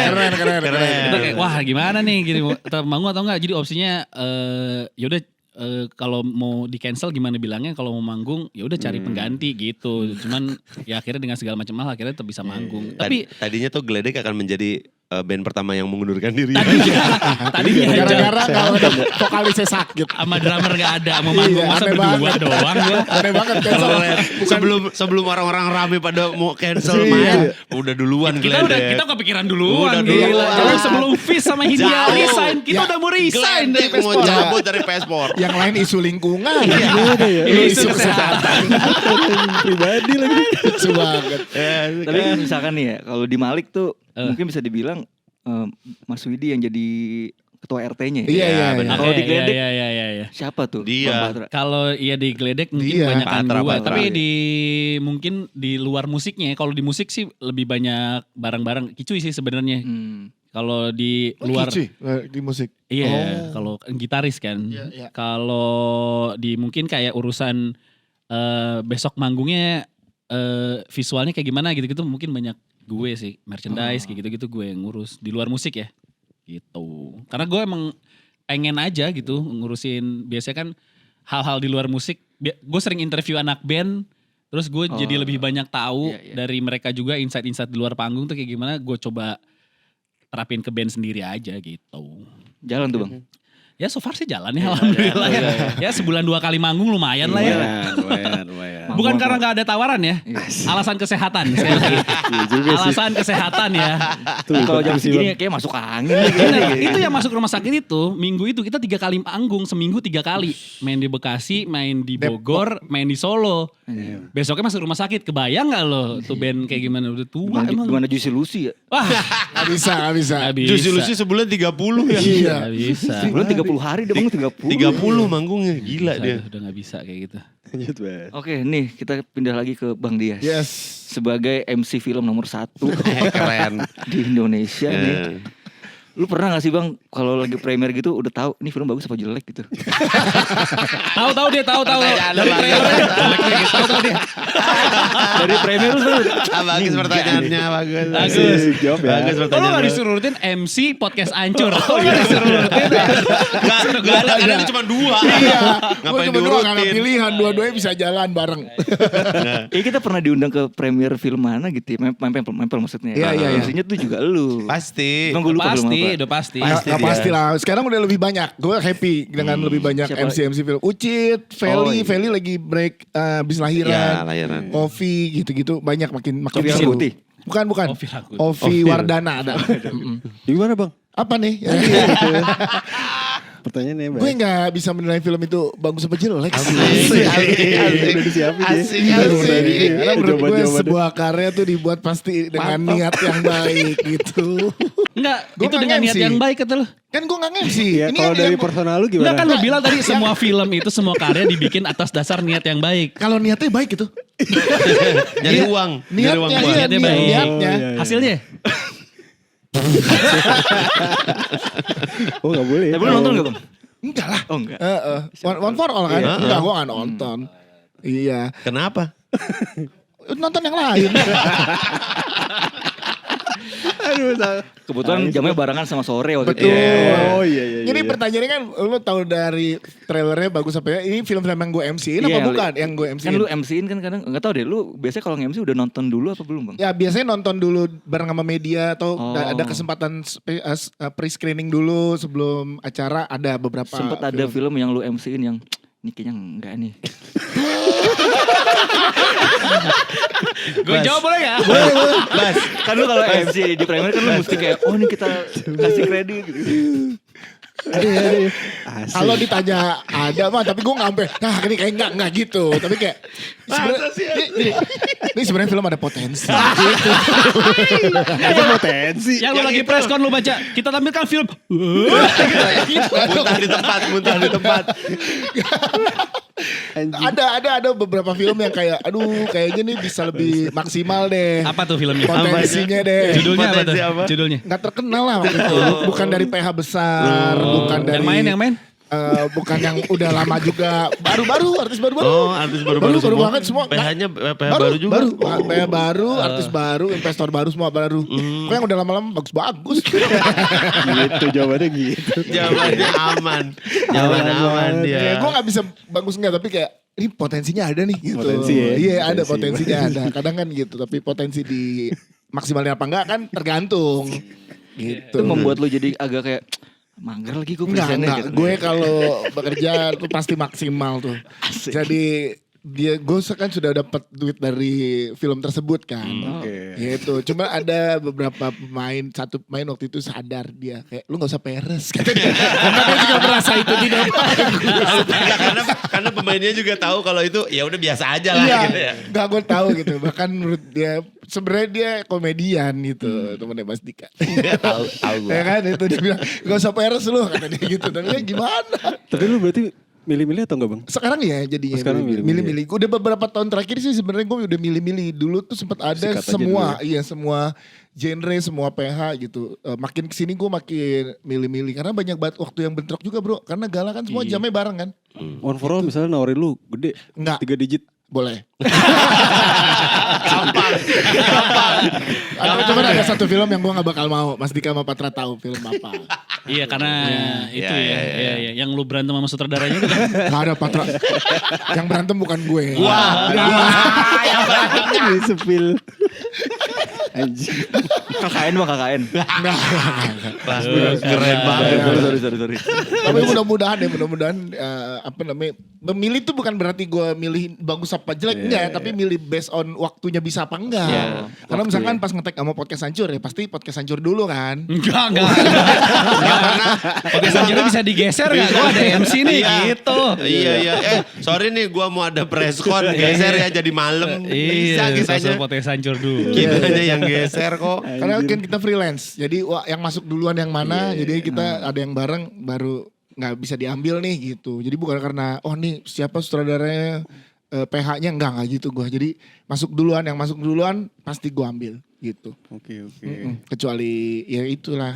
Keren. Kita kayak wah gimana nih gini kita manggung atau enggak. Jadi opsinya yaudah kalau mau di cancel gimana bilangnya, kalau mau manggung ya udah cari pengganti gitu. Cuman ya akhirnya dengan segala macam hal akhirnya tetap bisa manggung. Tapi Tadinya tuh Gledek akan menjadi band pertama yang mengundurkan diri. tadinya aja Gara-gara kalau ada vokalisnya sakit. sama drummer gak ada, mau manggung Iya, masa aneh berdua banget. doang gua. Aneh banget cancel. sebelum orang-orang rame pada mau cancel Iya. main, udah duluan Kita kepikiran duluan. Udah Gila. duluan. Jangan sebelum Fis sama Hindia Jauh. resign, kita Ya, udah mau resign dari Gledek mau Pespor. cabut dari Pespor. Yang lain isu lingkungan. Gimana ya? Ini Isu isu kesehatan. Pribadi lagi. Lucu banget. Tapi misalkan nih ya, kalau di Malik tuh mungkin bisa dibilang Mas Widi yang jadi ketua RT-nya ya. Iya. benar. Kalau di Oke, Gledek iya. siapa tuh? Dia. Bang Patra? Kalau iya di Gledek mungkin Iya. banyakan Patra, gua, Patra. tapi mungkin di luar musiknya. Kalau di musik sih lebih banyak barang-barang Kicuy sih sebenarnya. Kalau di luar Kicuy, di musik. iya, kalau gitaris kan. Iya. Kalau di mungkin kayak urusan besok manggungnya visualnya kayak gimana gitu-gitu mungkin banyak gue sih, merchandise kayak gitu-gitu gue yang ngurus di luar musik ya. Gitu. Karena gue emang pengen aja gitu ngurusin, biasanya kan hal-hal di luar musik. Gue sering interview anak band, terus gue jadi lebih banyak tahu dari mereka juga insight-insight di luar panggung tuh kayak gimana. Gue coba terapin ke band sendiri aja gitu. Jalan tuh bang. Ya so far sih jalan ya alhamdulillah ya. Ya sebulan 2 kali manggung lumayan lah ya. Lumayan. Bukan karena gak ada tawaran ya. Alasan kesehatan. Sekali lagi. Alasan kesehatan ya. Kalau jam segini kayak masuk angin. Nah, itu yang masuk rumah sakit itu, minggu itu kita 3 kali manggung, seminggu 3 kali. Main di Bekasi, main di Bogor, main di Solo. Besoknya masuk rumah sakit, kebayang gak lo tuh band kayak gimana? Udah tua emang. Gimana Juicy Lucy ya? Wah, Gak bisa. Juicy Lucy sebulan 30 ya. Iya. gak bisa. Sebulan 30 hari dia bangun 30. 30 manggungnya, gila dia. Udah gak bisa kayak gitu. Lanjut, Bang. Oke, nih kita pindah lagi ke Bang Dias. Yes. Sebagai MC film nomor 1 Keren. di Indonesia nih. Lu pernah gak sih Bang kalau lagi premier gitu udah tahu ini film bagus apa jelek gitu? Tahu dia tahu. Dari trailernya. Tahu dia. Dari premier lu tuh. Bagus pertanyaannya, bagus. Bagus. Jawab ya. Bagus Kalau pertanyaan. gak disuruh rutin MC podcast ancur. Oh gak disuruh rutin. Gak ada, karena itu cuma 2. Iya. Gue Ngapain cuma dua karena diurutin? pilihan. Dua-duanya bisa jalan bareng. Kita pernah diundang ke premier film mana gitu ya? Mempel maksudnya. Iya. MC-nya tuh juga lu. Pasti. Bang, gue lupa film apa. Udah pasti. Gak pasti lah. Sekarang udah lebih banyak. Gue happy dengan lebih banyak Siapa? MC film. Ucit, Feli, Oh, iya. Feli lagi break abis lahiran. Ya, lahiran. Ovi gitu-gitu banyak makin Ovi seru. Rangkuti? Bukan. Ovi Rangkuti. Ovi Wardana ada. Gimana, Bang? Apa nih? Pertanyaannya, Bang. Gue gak bisa menilai film itu bagus apa jelek sih. Udah disiapin ya. Asik. Karena menurut gue Jawaban-jawaban. sebuah karya tuh dibuat pasti dengan niat yang baik gitu. Enggak, Gua itu nggak dengan niat MC. yang baik kata lu. Kan gue gak nge-MC. Ya, Ini kalau yang- dari yang- personal lu Enggak gimana? kan lu bilang tadi semua film itu semua karya dibikin atas dasar niat yang baik. kalau niatnya baik gitu. Nyari uang. Nyari uang Niatnya, buat. iya, Niatnya baik. niatnya. Oh, iya. Hasilnya? Oh, gak boleh. Tapi lu nonton gak Bang? Enggak lah. Oh enggak. One for all kan? Iya. Enggak, gue gak nonton. Iya. Kenapa? Nonton yang lain. Aduh, Kebetulan jamnya barengan sama sore waktu Betul. itu. Oh, iya. Jadi pertanyaannya kan lu tahu dari trailernya bagus apa ya? Ini film-film yang gue MC-in apa Iya, bukan yang gue MC-in? Kan lu MC-in kan kadang enggak tahu deh lu biasanya kalau nge-MC udah nonton dulu apa belum Bang? Ya biasanya nonton dulu bareng sama media atau Oh. ada kesempatan pre-screening dulu sebelum acara ada beberapa Sempet ada film yang lu MC-in yang ini kayaknya enggak nih. Gue jawab boleh gak? Bas, kan lu kalau MC di premier kan lu mesti kayak oh ini kita kasih kredit gitu. Ada. Kalau ditanya ada mah, tapi gue ngampe, nah ini kayak enggak gitu. Tapi kayak ini sebenarnya film ada potensi. gitu. Itu potensi. Yang lu lagi press con lu baca, kita tampilkan film. Muntah di tempat. Ada beberapa film yang kayak, aduh kayaknya nih bisa lebih maksimal deh. Apa tuh filmnya? Potensinya deh. Judulnya apa tuh? Potensi apa? Judulnya? Nggak terkenal lah waktu itu. Bukan dari PH besar, bukan dari Yang main? bukan yang udah lama juga, baru-baru, artis baru-baru. Oh, artis baru-baru Baru semua. banget semua. PH-nya PH baru juga. PH baru, artis baru, investor baru, semua baru. Kok yang udah lama-lama bagus-bagus. Gitu, jawabannya gitu. Jawabannya aman. Jawabannya aman dia. Ya, gue gak bisa bagus enggak, tapi kayak ini potensinya ada nih gitu. Potensi ya. Iya ada Potensi. potensinya ada. Kadang kan gitu, tapi potensi di maksimalnya apa enggak kan tergantung. Gitu. Itu membuat lu jadi agak kayak manggar lagi gue presentnya Enggak. gitu. Gue kalau bekerja tuh pasti maksimal tuh. Jadi gue kan sudah dapat duit dari film tersebut kan. Oke. Gitu. Cuma ada beberapa satu pemain waktu itu sadar dia kayak lu nggak usah peres. Kata dia. Karena dia juga merasa itu tidak bagus. Enggak, karena pemainnya juga tahu kalau itu ya udah biasa aja lah Iya, gitu ya. nggak gue tahu gitu. Bahkan menurut dia sebenarnya dia komedian gitu, temennya Mas Dika. Tahu gue. Ya kan itu dia bilang gak usah peres lu kata dia gitu. Tapi ya gimana? Tapi lu berarti milih-milih atau enggak, Bang? Sekarang ya jadinya Sekarang milih-milih. Udah beberapa tahun terakhir sih sebenarnya gue udah milih-milih. Dulu tuh sempat ada Sikat aja semua, dulu iya semua genre, semua PH gitu. Makin kesini gue makin milih-milih karena banyak banget waktu yang bentrok juga bro. Karena gala kan semua jamnya bareng kan. One for all misalnya nawarin lu gede. Enggak. 3 digit. Boleh. Cuma ada satu film yang gue gak bakal mau. Mas Dika sama Patra tahu film apa. Iya karena itu Iya, ya. Iya. Yang lu berantem sama sutradaranya itu kan. Gak ada Patra. Yang berantem bukan gue. Di sepil. Anjing. KKN bang, KKN. Kelas keren banget. Sorry. Tapi mudah-mudahan apa namanya, memilih tuh bukan berarti gue milih bagus apa jelek, enggak. Tapi milih based on waktunya bisa apa enggak. Iya, Karena waktu misalkan ya. pas ngetek sama podcast hancur ya pasti podcast hancur dulu kan. Enggak. Podcast Anjurnya bisa digeser gak? Gue ada MC nih gitu. Iya. Sorry nih gue mau ada preskon. Geser ya jadi malam. Bisa Iya, kitanya. podcast hancur dulu. Kitanya yang geser kok. Karena kan kita freelance. Jadi yang masuk duluan yang mana. Jadi kita ada yang bareng baru nggak bisa diambil nih gitu. Jadi bukan karena nih siapa sutradaranya PH-nya enggak gitu gue. Jadi yang masuk duluan pasti gue ambil gitu. Oke. Kecuali ya itulah.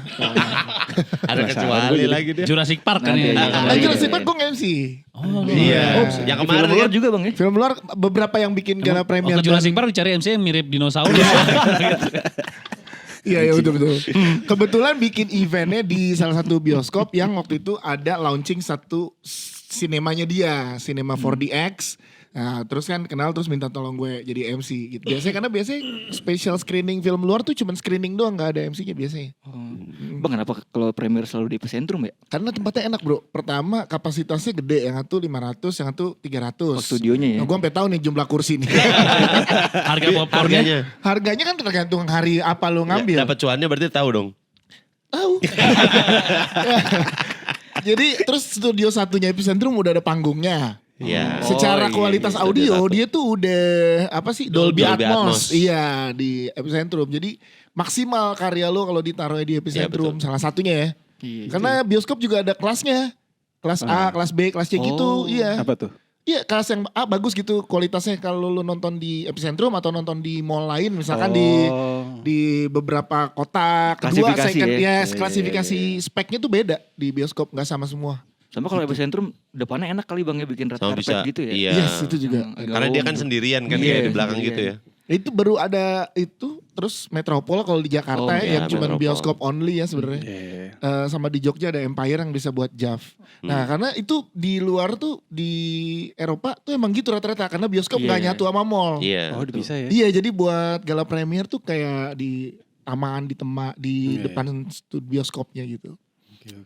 Ada kecuali lagi dia. Jurassic Park kan Nanti ya. aja. Lagi Jurassic Park gue nge-MC. Oh, Iya. Yang Film kemarin luar kan. juga bang ya. Film luar beberapa yang bikin gala premier. Waktu Jurassic Park dicari MC yang mirip dinosaurus. Iya betul. Kebetulan bikin eventnya di salah satu bioskop yang waktu itu ada launching satu sinemanya dia, Cinema 4DX. Nah terus kan kenal terus minta tolong gue jadi MC gitu. Biasanya special screening film luar tuh cuman screening doang, gak ada MC-nya biasanya. Bang kenapa kalau premier selalu di Epicentrum ya? Karena tempatnya enak bro. Pertama kapasitasnya gede, yang satu 500, yang satu 300. Oh, studionya ya? Nah, gue sampai tahu nih jumlah kursi nih. Harga popcornnya. Harganya. Harganya kan tergantung hari apa lo ngambil. Dapat cuannya berarti tahu dong. Tahu. Jadi terus studio satunya Epicentrum udah ada panggungnya. Iya. Secara iya, kualitas iya, audio studio satu. dia tuh udah Dolby Dolby Atmos. Atmos. Iya di Epicentrum. Jadi maksimal karya lo kalau ditaruhnya di Epicentrum betul. salah satunya ya. Iya. Karena bioskop juga ada kelasnya. Kelas A, kelas B, kelas C gitu. Oh. Iya. Apa tuh? Iya kelas yang A bagus gitu kualitasnya kalau lo nonton di Epicentrum atau nonton di mall lain misalkan di beberapa kota. Kedua Klasifikasi second ya? klasifikasi speknya tuh beda di bioskop, nggak sama semua. Sama kalau Epicentrum depannya enak kali bang ya bikin red Sama carpet bisa. gitu ya. Iya. Yes, itu juga. Agak Karena dia lowong kan tuh. sendirian kan Iya, ya di belakang sendirian. gitu ya. Itu baru ada itu terus Metropol kalau di Jakarta Oh, ya, iya, yang cuma Metropol. bioskop only ya sebenarnya. Sama di Jogja ada Empire yang bisa buat JAV. Nah karena itu di luar tuh di Eropa tuh emang gitu rata-rata karena bioskop nggak Iya. nyatu sama mall. Iya. Oh, bisa ya? Iya jadi buat gala premier tuh kayak di taman di Iya. depan bioskopnya gitu.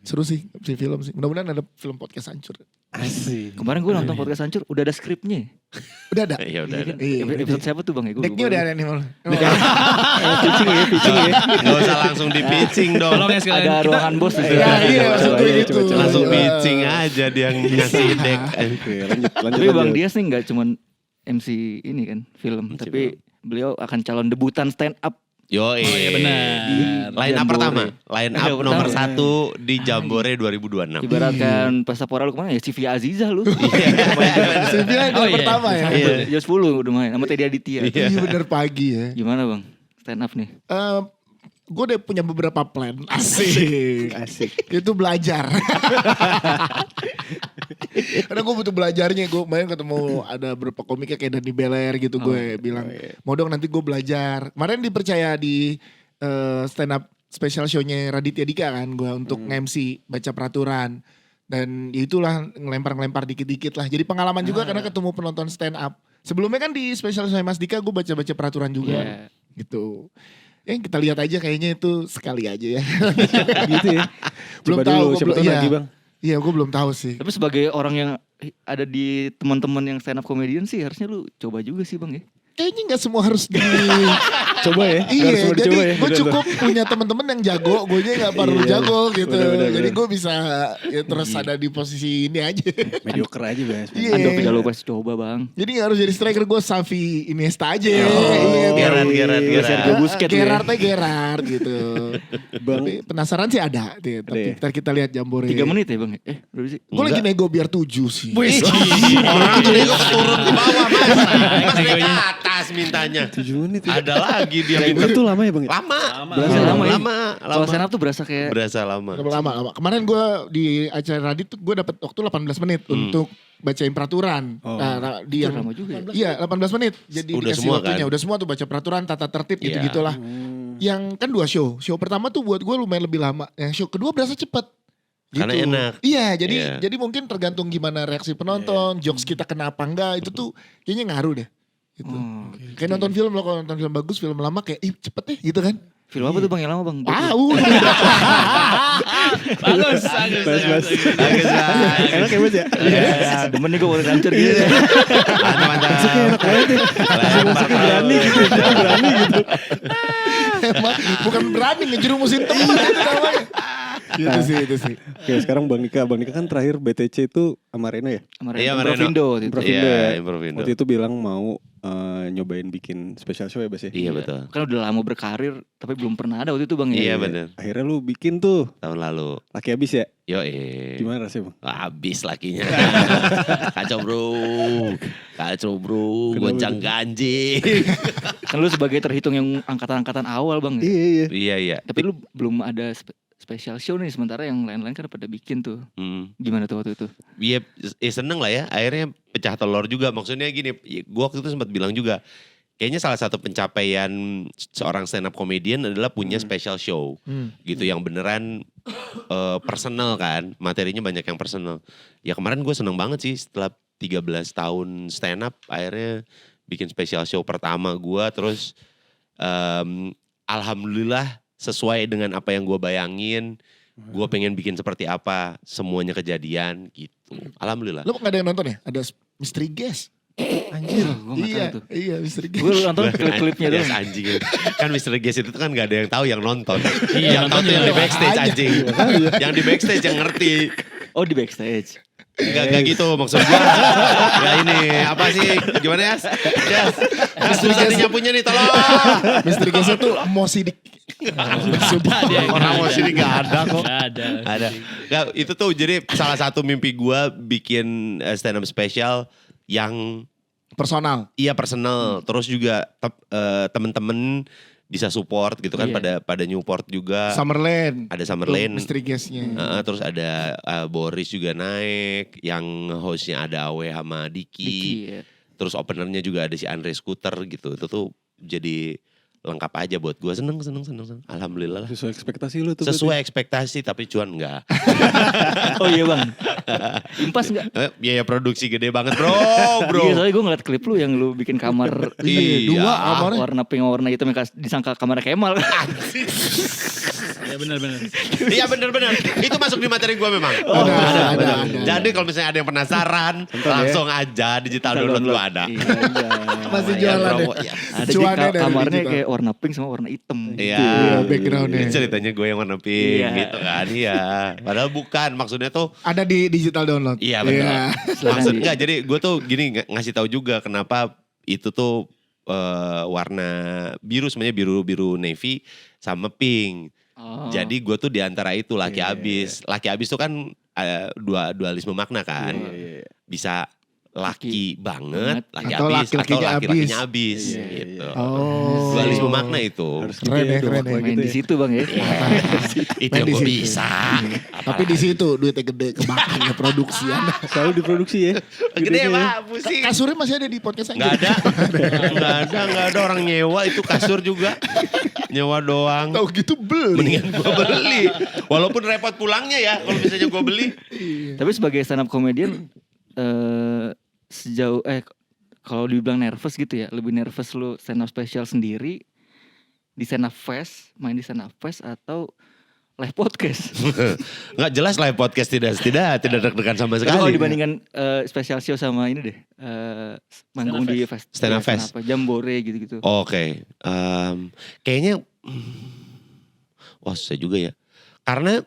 Seru sih film sih. Mudah-mudahan ada film podcast hancur. Asik. Kemarin gue nonton podcast hancur udah ada skripnya. Udah ada. Iya udah ada. Iya. Episode siapa tuh bang ya? Gua Decknya lupa. udah ada nih mal. Pitching ya. Gak usah langsung di pitching dong. Tolong ya sekalian. Ada ruangan bos di situ. Iya, iya, Coba, maksud coba, gue iya, gitu. coba, Langsung Iya. pitching aja dia yang ngasih deck. Oke, lanjut. Tapi bang Dias nih nggak cuman MC ini kan film, tapi beliau akan calon debutan stand up. Yo, iya benar. Line up Jambore. pertama. Line up Iya, nomor pertama. 1 di Jambore 2026. Ibaratkan pesta pora lu kemana ya? CV Azizah lu. Sylvia yang Oh, iya. pertama ya. Iya. Jam 10 udah main sama Teddy Aditya. Iya bener pagi ya. Gimana bang? Stand up nih. Gue udah punya beberapa plan. Asik. Asik. Itu belajar. Karena gue butuh belajarnya. Gue kemarin ketemu ada beberapa komiknya kayak Dani Beler gitu. Gue bilang, mau dong nanti gue belajar. Kemarin dipercaya di stand up special show-nya Raditya Dika kan. Gue untuk nge-MC, baca peraturan. Dan ya itulah ngelempar-ngelempar dikit-dikit lah. Jadi pengalaman juga karena ketemu penonton stand up. Sebelumnya kan di special show Mas Dika gue baca-baca peraturan juga. Iya. Gitu. Kita lihat aja kayaknya itu sekali aja ya. Gitu ya. Belum Coba tahu, dulu, gua siapa belum- tahu iya. lagi bang. Iya gue belum tahu sih. Tapi sebagai orang yang ada di teman-teman yang stand up comedian sih harusnya lu coba juga sih bang ya. Kayaknya gak semua harus di... Coba ya. Harus iya semua jadi dicoba ya. gue Bener, cukup punya teman-teman yang jago. Gue aja gak perlu Iya, jago gitu. bener, Jadi bener. gue bisa ya, terus ada di posisi ini aja. Mediocre aja Bas. Iya. Ando tidak lupa coba bang. Jadi gak harus jadi striker, gue Xavi Iniesta aja. Sergio Busquets ya. Gerard gitu. Bang. Tapi penasaran sih ada. Tapi ya? ntar kita lihat Jambore. 3 menit ya bang. Berapa sih? Gue lagi nego biar 7 sih. Orang itu nego turun ke bawah mas. Mas naik ke negonya. atas mintanya. 7 menit ya. Ada lagi dia Yang minta. itu lama ya bang? ya? Lama. Berasa lama ya. Lama. Kalau stand up tuh berasa kayak Berasa lama. Lama. Kemarin gue di acara Radit tuh gue dapat waktu 18 menit untuk bacain peraturan. Oh. Nah, di yang lama juga ya. Iya 18 menit. Jadi Udah dikasih semua waktunya. kan? Udah semua tuh baca peraturan, tata tertib Iya. gitu-gitulah. Yang kan 2 show. Show pertama tuh buat gue lumayan lebih lama. Yang show kedua berasa cepet. Gitu. Karena enak. Iya jadi Iya. mungkin tergantung gimana reaksi penonton. Jokes kita kena apa enggak. Itu tuh kayaknya ngaruh deh. gitu. Kayak nonton film lo, kalau nonton film bagus, film lama kayak cepet deh gitu kan. Film apa tuh bang yang lama bang? Bagus. Enak ya Mas ya? Ya, demen nih gue boleh lancar gitu. Mantap. Masuknya enak banget ya. Masuknya berani gitu. Berani gitu. Emang bukan berani ngejerumusin temen itu namanya. Itu sih. Oke sekarang Bang Nika kan terakhir BTC itu sama Reno ya? Iya, sama Reno. Improvindo waktu itu. Improvindo Iya, ya? Improvindo. Waktu itu bilang mau nyobain bikin special show ya Bas ya? Iya betul. Kan udah lama berkarir tapi belum pernah ada waktu itu bang ya. Iya benar. Akhirnya lu bikin tuh Tahun lalu. Laki Abis ya? Gimana Gimana rasanya Bang? Habis lakinya. Kacau bro. Goncang ganjing. Kan lu sebagai terhitung yang angkatan-angkatan awal bang ya. Iya. Iya. Tapi lu belum ada special show nih, sementara yang lain-lain kan pada bikin tuh. Gimana tuh waktu itu? Iya seneng lah ya. Akhirnya pecah telur juga. Maksudnya gini, gue waktu itu sempat bilang juga. Kayaknya salah satu pencapaian seorang stand up comedian adalah punya special show. Gitu yang beneran personal kan. Materinya banyak yang personal. Ya kemarin gue seneng banget sih setelah 13 tahun stand up. Akhirnya bikin special show pertama gue. Terus alhamdulillah sesuai dengan apa yang gue bayangin. Gue pengen bikin seperti apa. Semuanya kejadian gitu. Alhamdulillah. Lo gak ada yang nonton ya? Ada mystery guest. Anjir, gue gak tahu tuh. Iya mystery Gue guest. nonton klip-klipnya Yes, doang. anjing. Kan Mr. Guest itu kan gak ada yang tahu yang nonton. Iya, Yang tahu tuh yang di backstage anjing. Yang di backstage yang ngerti. Oh di backstage. Enggak gitu maksud gua. Enggak ini apa sih? Gimana ya? Yes. Susah nih nyapunya nih tolong. Mystery guestnya tuh mau sidik. Orang mau sini gak ada kok. Gak ada. Ada. Nggak, itu tuh jadi salah satu mimpi gua bikin stand up special yang Personal. iya personal. Terus juga temen-temen bisa support gitu kan Iya. pada Newport juga. Summerland. Ada Summerland. Mystery guestnya. Terus ada Boris juga naik, yang hostnya ada Awe sama Diki. ya. Terus openernya juga ada si Andre Scooter gitu. Itu tuh jadi lengkap aja buat gue. Seneng. Alhamdulillah lah. Sesuai ekspektasi lu tuh. Sesuai ekspektasi tapi cuan enggak. Oh iya bang. Impas gak? Biaya produksi gede banget bro. Iya soalnya gue ngeliat klip lu yang lu bikin kamar. Iya. Dua kamarnya. Warna pink warna hitam yang disangka kamar Kemal. Ya benar-benar. Iya bener. Itu masuk di materi gue memang. Ada. Jadi kalau misalnya ada yang penasaran, langsung aja digital download gue ada. Iya. Masih Ya, jualan bro. ya. Ada Cuannya di dari kamarnya digital. kayak warna pink sama warna hitam. Iya, Iya, backgroundnya. Ini ceritanya gue yang warna pink Iya. gitu kan. Iya. Padahal bukan, maksudnya tuh Ada di digital download. iya betul. Selain Maksud di- enggak, jadi gue tuh gini ngasih tahu juga kenapa itu tuh warna biru sebenarnya biru navy sama pink. Oh. Jadi gue tuh di antara itu laki Iya, abis. Laki abis tuh kan dualisme makna kan. Iya. Bisa laki banget, laki Atau abis atau laki-lakinya laki-lakinya abis Iya, gitu. Oh. Dualisme makna itu. Harus gitu Keren ya, ya, keren dua ya. main gitu di ya. situ bang ya. Itu Main yang di gue situ. bisa. Tapi di situ duitnya gede kemakan ya produksi Anda. Selalu diproduksi ya. Gede Gedenya ya. pak, pusing. Kasurnya masih ada di podcast Nggak ada orang nyewa itu kasur juga. Nyewa doang. Tahu gitu beli. Mendingan gue beli. Walaupun repot pulangnya ya kalau misalnya gue beli. Tapi sebagai stand up comedian sejauh kalau dibilang nervous gitu ya, lebih nervous lu stand up special sendiri di stand up fest, main di stand up fest atau live podcast? Nggak jelas live podcast tidak deg-degan sama Tapi kalau sekali. dibandingkan special show sama ini deh, manggung di fest, Stand up fest. Jambore gitu-gitu. Oke, kayaknya wah susah juga ya. Karena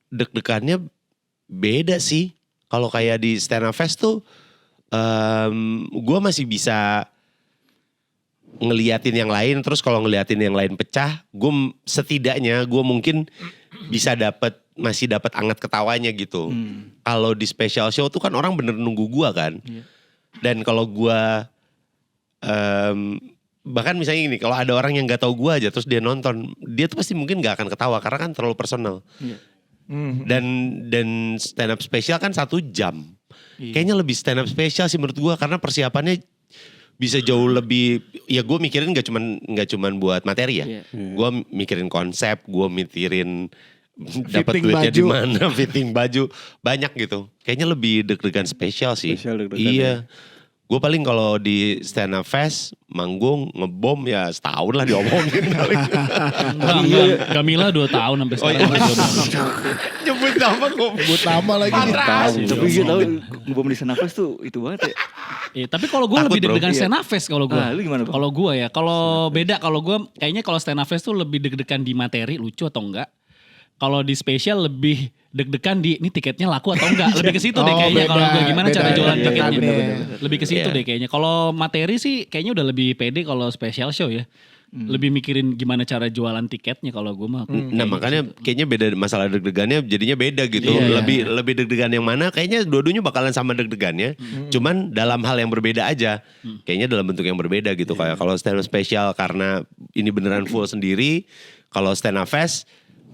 deg-degannya beda sih. Kalau kayak di stand up fest tuh, gue masih bisa ngeliatin yang lain. Terus kalau ngeliatin yang lain pecah, setidaknya gue mungkin bisa masih dapat anget ketawanya gitu. Kalau di special show tuh kan orang bener nunggu gue kan. Iya. Dan kalau gue bahkan misalnya gini, kalau ada orang yang nggak tahu gue aja terus dia nonton, dia tuh pasti mungkin nggak akan ketawa karena kan terlalu personal. Iya. Dan stand up special kan 1 jam. Iya. Kayaknya lebih stand up special sih menurut gue karena persiapannya bisa jauh lebih. Ya gue mikirin nggak cuman buat materi ya. Iya. Gue mikirin konsep, gue mikirin dapat Fitting duitnya di baju. mana, fitting baju banyak gitu. Kayaknya lebih deg-degan spesial sih. Spesial deg-degan Iya. ya. Gue paling kalau di stand up fest, manggung, ngebom ya setahun lah diomongin kali. Enggak Mila 2 tahun sampai sekarang. Nyebut nama kok. Buat lama lagi. Tapi gue tau ngebom di Stand Up Fest tuh itu banget ya. Iya, tapi kalau gue Takut, lebih bro. deg-degan Iya. stand up fest kalau gue. Lu gimana Bang? Kalau gue ya, kalau beda kalau gue kayaknya kalau stand up fest tuh lebih deg-degan di materi lucu atau enggak. Kalau di spesial lebih deg-degan di ini tiketnya laku atau enggak. Lebih ke situ deh Oh, kayaknya kalau beda, gue gimana cara beda, jualan iya, tiketnya. bener. Lebih ke situ Iya. deh kayaknya. Kalau materi sih kayaknya udah lebih pede kalau special show ya. Lebih mikirin gimana cara jualan tiketnya kalau gue mah. Nah makanya kayaknya beda masalah deg-degannya jadinya beda gitu. Iya. Lebih deg-degan yang mana kayaknya dua-duanya bakalan sama deg-degannya. Cuman dalam hal yang berbeda aja. Kayaknya dalam bentuk yang berbeda gitu. Kayak kalau stand up spesial karena ini beneran full sendiri. Kalau stand up fest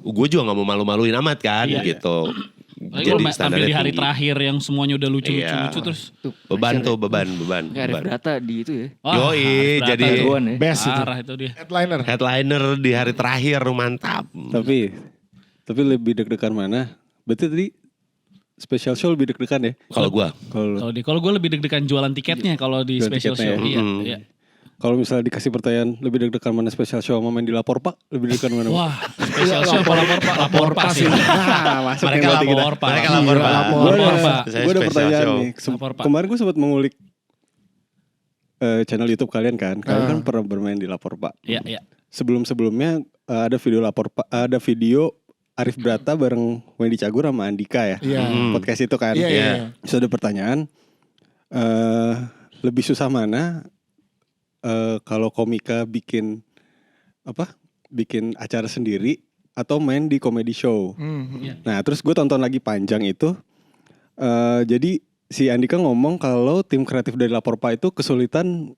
gue juga gak mau malu-maluin amat kan Iya. gitu. Lagi kalau tampil standarnya di hari tinggi. terakhir yang semuanya udah lucu Iya. terus. Tuh, Beban pressure tuh beban. Kayak Arif Brata di itu ya. Wah, Yoi, Arif jadi- Brata tuh Jagoan ya. Best itu. parah itu dia. Headliner. Headliner di hari terakhir mantap. Tapi lebih deg-degan mana? Berarti tadi special show lebih deg-degan ya? Kalau gue. Kalau Kalau gue lebih deg-degan jualan tiketnya kalau di Jualan special tiketnya show. ya. Iya, Mm. iya. kalau misalnya dikasih pertanyaan lebih deg-degan mana special show sama main di Lapor Pak, lebih deg-degan mana? Wah, special show apa lapor pak sih. Nah, masuk Mereka nih berarti kita. lapor, Pak. Mereka lapor Pak. Gue Lapor, Pak. Saya ada special pertanyaan show. nih. Lapor, Pak. Kemarin gue sempat mengulik channel YouTube kalian kan. Kalian Ah. kan pernah bermain di Lapor Pak. Iya, iya. Sebelum-sebelumnya ada video Lapor Pak, ada video Arif Brata bareng Wendy Cagur sama Andika ya. Iya. Podcast itu kan. Iya, iya. Terus ada pertanyaan, lebih susah mana kalau komika bikin acara sendiri atau main di comedy show? Iya. Nah terus gue tonton lagi panjang itu, jadi si Andika ngomong kalau tim kreatif dari Lapor Pak itu kesulitan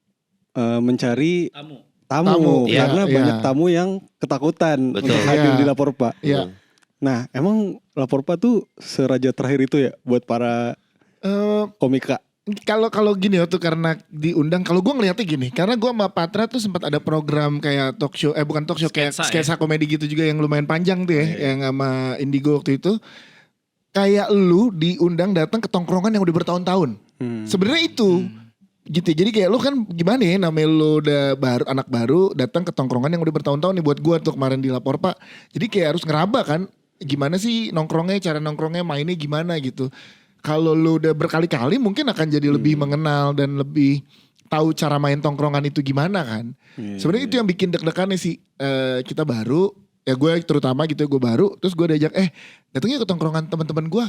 mencari Tamu. tamu Iya, karena iya. banyak tamu yang ketakutan Betul. untuk hadir Iya. di Lapor Pak. Iya. Nah emang Lapor Pak tuh seraja terakhir itu ya buat para komika? Kalau gini waktu karena diundang, kalau gue ngeliatnya gini, karena gue sama Patra tuh sempat ada program kayak talk show, bukan talk show, kayak Sketsa, sketsa komedi gitu juga yang lumayan panjang tuh ya, yang sama Indigo waktu itu. Kayak lu diundang datang ke tongkrongan yang udah bertahun-tahun. Sebenarnya itu gitu. Jadi kayak lu kan gimana ya, namanya lu udah anak baru datang ke tongkrongan yang udah bertahun-tahun nih buat gue tuh kemarin di Lapor Pak. Jadi kayak harus ngeraba kan, gimana sih nongkrongnya, cara nongkrongnya, mainnya gimana gitu. Kalau lu udah berkali-kali mungkin akan jadi lebih mengenal dan lebih tahu cara main tongkrongan itu gimana kan. Sebenarnya itu yang bikin deg-degannya sih. Kita baru, ya gue terutama gitu ya, gue baru, terus gue diajak datangnya ke tongkrongan teman-teman gue.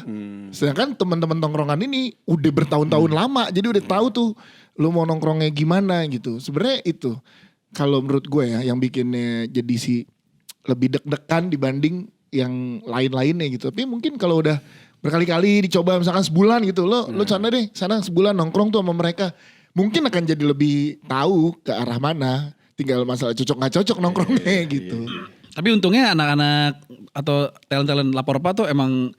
Sedangkan teman-teman tongkrongan ini udah bertahun-tahun lama, jadi udah tahu tuh lu mau nongkrongnya gimana gitu. Sebenarnya itu kalau menurut gue ya yang bikinnya jadi si lebih deg-degan dibanding yang lain-lainnya gitu. Tapi mungkin kalau udah berkali-kali dicoba misalkan sebulan gitu, lo sana sebulan nongkrong tuh sama mereka, mungkin akan jadi lebih tahu ke arah mana. Tinggal masalah cocok nggak cocok nongkrongnya gitu. Tapi untungnya anak-anak atau talent-talent Lapor Pak tuh emang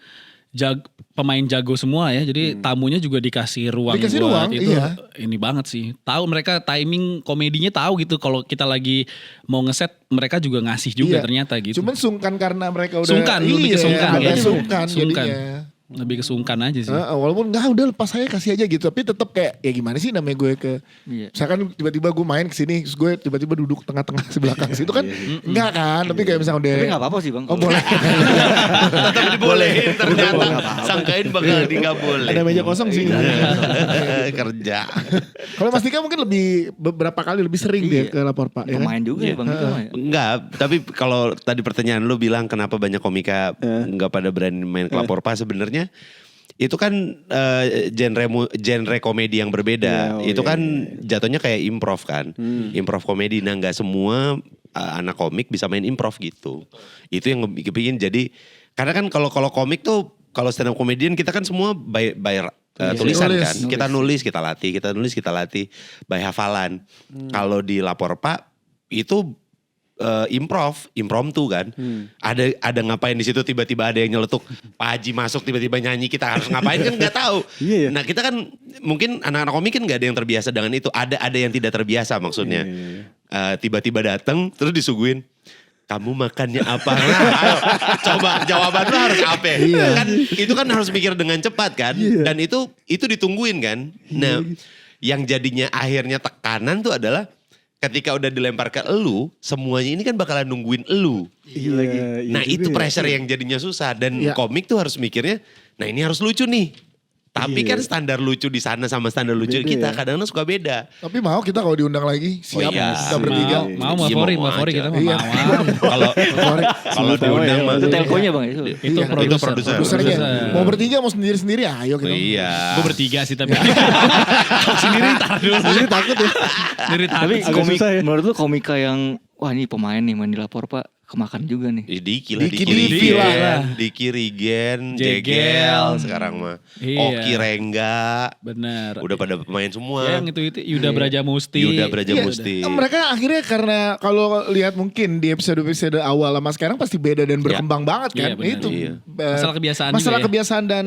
pemain jago semua ya. Jadi tamunya juga dikasih ruang Dikasih buat ruang, itu. iya. Ini banget sih. Tahu mereka timing komedinya tahu gitu. Kalau kita lagi mau ngeset mereka juga ngasih juga Iya. ternyata gitu. Cuman sungkan karena mereka udah Sungkan, lebih ke sungkan agak kayaknya. sungkan Sungkan. jadinya. Lebih kesungkan aja sih. Walaupun udah lepas saya kasih aja gitu, tapi tetap kayak ya gimana sih namanya gue ke Iya. misalkan tiba-tiba gue main kesini, terus gue tiba-tiba duduk tengah-tengah sebelakang situ kan enggak kan, tapi kayak misalnya udah Tapi gak apa-apa sih Bang. oh boleh Tetap dibolehin ternyata. Sangkain bakal di nggak boleh. ada meja kosong sih. Kerja. Kalau Mas Dika mungkin lebih beberapa kali lebih sering dia Iya. ke Lapor Pak ya kan? Pemain juga ya Bang itu mah ya. Enggak, tapi kalau tadi pertanyaan lu bilang kenapa banyak komika enggak pada berani main ke Lapor Pak, sebenarnya itu kan genre komedi yang berbeda. Itu kan jatuhnya kayak improv kan. Improv komedi. Nah enggak semua anak komik bisa main improv gitu. Itu yang bikin jadi, karena kan kalau komik tuh, kalau stand up comedian kita kan semua by tulisan Nulis. kan. Kita nulis, kita latih by hafalan. Kalau di Lapor Pak itu impromptu kan. Ada ngapain di situ, tiba-tiba ada yang nyeletuk, Pak Haji masuk tiba-tiba nyanyi, kita harus ngapain kan nggak tahu. Iya. Nah kita kan mungkin anak-anak komik kan nggak ada yang terbiasa dengan itu. Ada yang tidak terbiasa maksudnya. Tiba-tiba datang terus disuguhin, kamu makannya apa? Nah, ayo, coba jawaban lu harus apa? Kan itu kan harus mikir dengan cepat kan. Dan itu ditungguin kan. Nah yang jadinya akhirnya tekanan tuh adalah ketika udah dilempar ke elu, semuanya ini kan bakalan nungguin elu. Iya, Nah juga itu ya. pressure yang jadinya susah. Dan Iya. komik tuh harus mikirnya, nah ini harus lucu nih. Tapi Iya. kan standar lucu di sana sama standar lucu Beda kita ya. kadang-kadang suka beda. Tapi mau kita kalau diundang lagi, siap iya. kita bertiga. Mau Iya, mau Fori aja. kita mau. Iya. Kalau kalau diundang mah Itu telkonya bang itu. Itu Iya. produser. produser. Produsernya mau bertiga mau sendiri-sendiri ayo kita. iya. Gue bertiga sih tapi. Sendiri tar dulu. Sendiri takut ya. Sendiri Tapi takut. Agak komik susah ya. menurut lu komika yang wah ini pemain nih main di lapor pak kemakan juga nih. Diki lah, Diki Diki lah. Rigen, Diki Rigen, Jegel. Jegel sekarang mah. Iya. Oki Rengga, Bener. udah pada pemain semua. Ya, yang itu Yuda Braja Musti. Yuda Braja Iya, Musti. mereka akhirnya karena kalau lihat mungkin di episode-episode awal sama sekarang pasti beda dan berkembang banget kan. Iya, benar. Itu Iya. Masalah kebiasaan masalah juga ya. kebiasaan dan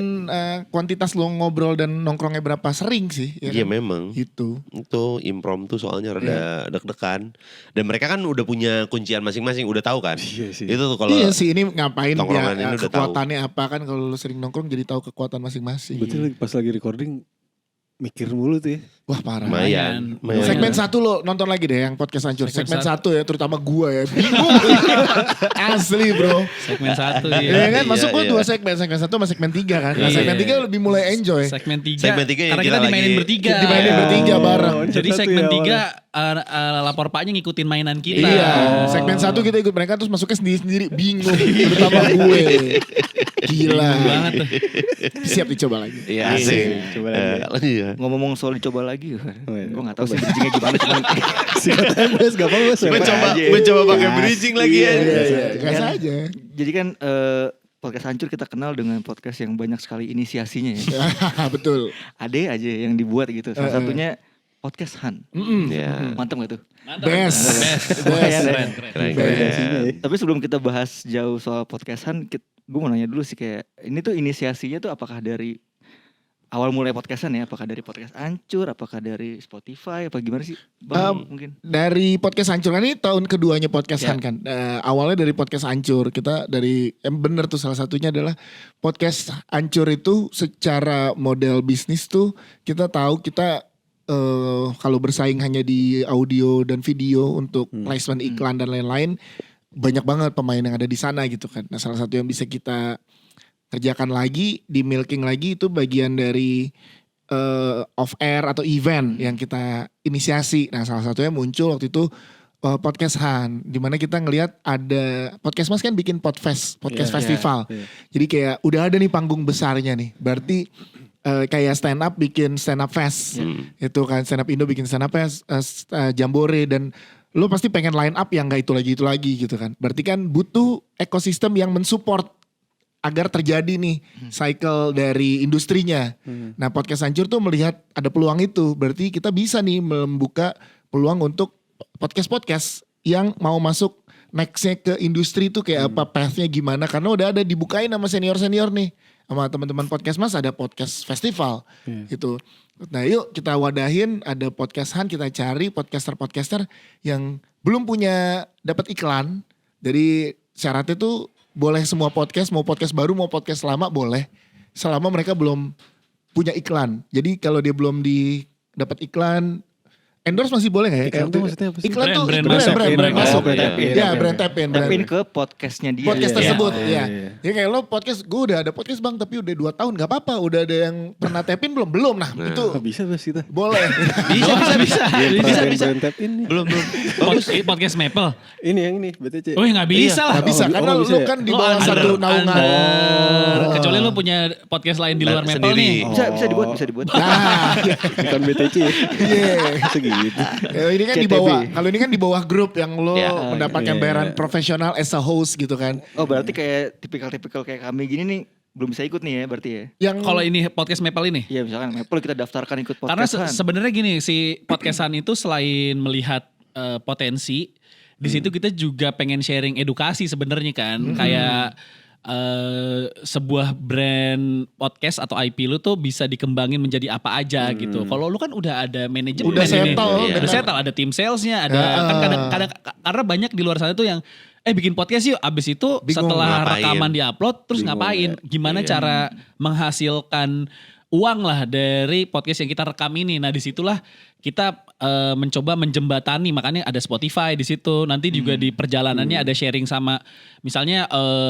kuantitas lo ngobrol dan nongkrongnya berapa sering sih. Ya Iya kan? memang. Gitu. Itu impromptu soalnya rada deg-degan. Dan mereka kan udah punya kuncian masing-masing, udah tahu kan. Iya sih. Itu tuh kalau Iya sih ini ngapain tongkrongan dia ini udah kekuatannya apa kan kalau lo sering nongkrong jadi tahu kekuatan masing-masing. Betul pas lagi recording mikir mulu tuh ya. Wah parah. lumayan. Lumayan. Segmen 1 lo nonton lagi deh yang podcast hancur. Segmen Segmen 1 ya terutama gua ya. Bingung. Asli bro. Segmen 1 Iya ya. kan masuk gua iya. 2 segmen. Segmen 1 sama segmen 3 kan. Nah Iya. segmen 3 lebih mulai enjoy. Segmen 3. Segmen 3 yang karena kita kita dimainin lagi- bertiga. Dimainin bertiga bareng. Oh, Jadi satu segmen ya 3 lapor paknya ngikutin mainan kita. Iya, segmen 1 kita ikut mereka terus masuknya sendiri-sendiri bingung terutama gue. Gila. Bingung banget tuh. Siap dicoba lagi. Iya asik. Coba lagi. Iya. Ngomong soal dicoba lagi, Oh, iya. gue nggak tahu sih bridgingnya gimana cuman Sikat bos gak apa-apa bos. Mencoba pakai bridging lagi ya. Iya, iya. Gas aja. jadi kan podcast hancur kita kenal dengan podcast yang banyak sekali inisiasinya ya. Betul. Ada aja yang dibuat gitu. Salah satunya podcast Han. Iya. Mantap gak tuh? Mantap. Best. Best. Best. Keren, keren. Keren-keren. Tapi sebelum kita bahas jauh soal podcast Han, gue mau nanya dulu sih kayak ini tuh inisiasinya tuh apakah dari awal mulai podcastan ya? Apakah dari podcast hancur? Apakah dari Spotify? Apa gimana sih? Bang, mungkin. Dari podcast hancur kan ini tahun keduanya podcast Ya. Han kan. Awalnya dari podcast hancur. Kita dari bener tuh salah satunya adalah podcast hancur itu secara model bisnis tuh kita tahu kita kalau bersaing hanya di audio dan video untuk placement iklan dan lain-lain banyak banget pemain yang ada di sana gitu kan. Nah salah satu yang bisa kita kerjakan lagi di milking lagi itu bagian dari off air atau event yang kita inisiasi. Nah salah satunya muncul waktu itu podcast Han, dimana kita ngelihat ada podcast Mas kan bikin podcast Iya, festival. iya. Jadi kayak udah ada nih panggung besarnya nih. Berarti kayak stand up bikin stand up fest, itu kan stand up Indo bikin stand up fest, Jambore dan lo pasti pengen line up yang gak itu lagi gitu kan. Berarti kan butuh ekosistem yang mensupport agar terjadi nih cycle dari industrinya. Nah podcast hancur tuh melihat ada peluang itu. Berarti kita bisa nih membuka peluang untuk podcast-podcast yang mau masuk nextnya ke industri tuh kayak apa pathnya gimana. Karena udah ada dibukain sama senior-senior nih. Sama teman-teman podcast Mas ada podcast festival gitu. Nah yuk kita wadahin ada podcast Han, kita cari podcaster-podcaster yang belum punya dapat iklan. Jadi syaratnya tuh boleh semua podcast, mau podcast baru mau podcast lama boleh. Selama mereka belum punya iklan. Jadi kalau dia belum dapat iklan, endorse masih boleh gak ya? Iklan tuh maksudnya apa sih? Iklan tuh Brand brand masuk. brand tap in. Ya brand tap in. Tap in ke podcastnya dia. Podcast Iya. tersebut Iya, ya. iya. Ya kayak lo podcast, gue udah ada podcast bang tapi udah 2 tahun gak apa-apa. Udah ada yang pernah tap in belum? Nah itu Gak bisa bos kita. boleh. Bisa. Bisa tap in nih. Belum. Podcast Maple. Ini yang ini BTC. Oh ya gak bisa lah. Gak bisa Oh, karena oh, lo bisa ya? kan di Lo bawah under- satu naungan. Kecuali lo punya podcast lain di luar Maple Sendiri. nih. Bisa dibuat. Nah Bukan BTC ya. iya. Segitu. Ini kan di CTB. bawah, kalau ini kan di bawah grup yang lo Ya. mendapatkan Iya, bayaran iya. profesional as a host gitu kan. Oh berarti kayak tipikal-tipikal kayak kami gini nih belum bisa ikut nih ya berarti ya. Yang Kalau ini podcast Maple ini. Iya misalkan Maple kita daftarkan ikut Karena podcast Han. sebenarnya gini, si podcastan itu selain melihat potensi, di situ kita juga pengen sharing edukasi sebenarnya kan. Kayak sebuah brand podcast atau IP lu tuh bisa dikembangin menjadi apa aja gitu. Kalau lu kan udah ada manajemen Udah ini. settle, Iya. Udah settle, ada tim salesnya, ada kan kadang karena banyak di luar sana tuh yang bikin podcast yuk, abis itu Bingung setelah ngapain. rekaman diupload terus Bingung, ngapain? Gimana Iya. cara menghasilkan uang lah dari podcast yang kita rekam ini. Nah disitulah kita mencoba menjembatani, makanya ada Spotify di situ. Nanti juga di perjalanannya ada sharing sama, misalnya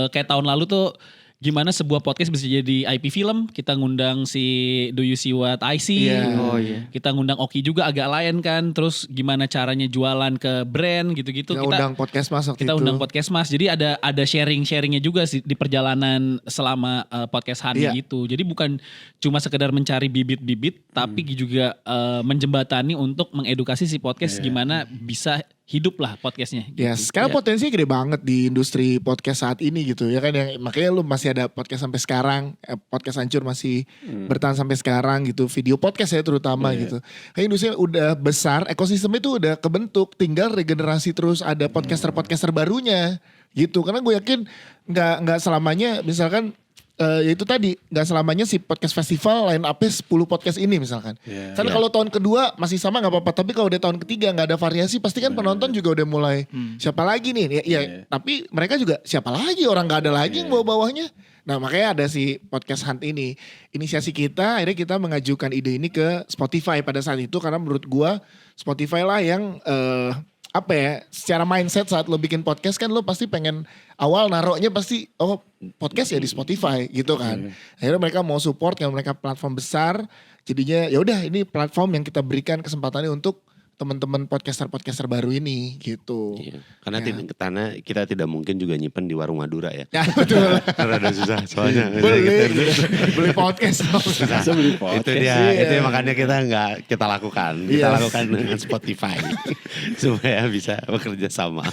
kayak tahun lalu tuh gimana sebuah podcast bisa jadi IP film. Kita ngundang si Do You See What I See. Iya. Kita ngundang Oki juga agak lain kan. Terus gimana caranya jualan ke brand gitu-gitu. Kita undang podcast Mas waktu kita itu. undang podcast Mas. Jadi ada sharing-sharingnya juga sih di perjalanan selama podcast Hani gitu. Jadi bukan cuma sekedar mencari bibit-bibit, tapi juga menjembatani untuk mengedukasi si podcast gimana bisa hidup lah podcastnya. Gitu. Yes, karena potensinya gede banget di industri podcast saat ini gitu ya kan, yang makanya lu masih ada podcast sampai sekarang, podcast Hancur masih bertahan sampai sekarang gitu, video podcast ya terutama gitu. Kayak industri udah besar, ekosistemnya itu udah kebentuk, tinggal regenerasi terus ada podcaster barunya gitu. Karena gue yakin nggak selamanya misalkan ya itu tadi nggak selamanya si podcast festival line up-nya 10 podcast ini misalkan. Karena kalau tahun kedua masih sama nggak apa-apa, tapi kalau udah tahun ketiga nggak ada variasi pasti kan penonton juga udah mulai siapa lagi nih ya, tapi mereka juga siapa lagi, orang nggak ada lagi yang bawah-bawahnya. Nah makanya ada si podcast Hunt ini. Inisiasi kita akhirnya kita mengajukan ide ini ke Spotify pada saat itu, karena menurut gua Spotify lah yang apa ya, secara mindset saat lo bikin podcast kan lo pasti pengen awal naruhnya pasti podcast ya di Spotify gitu kan. Akhirnya mereka mau support karena mereka platform besar, jadinya ya udah ini platform yang kita berikan kesempatannya untuk teman-teman podcaster baru ini gitu. Iya. Karena kita tidak mungkin juga nyimpen di warung Madura ya. Ya betul. Rada susah soalnya. Beli podcast. Susah. Beli podcast. Itu dia, itu makanya kita nggak kita lakukan. Kita lakukan dengan Spotify supaya bisa bekerja sama.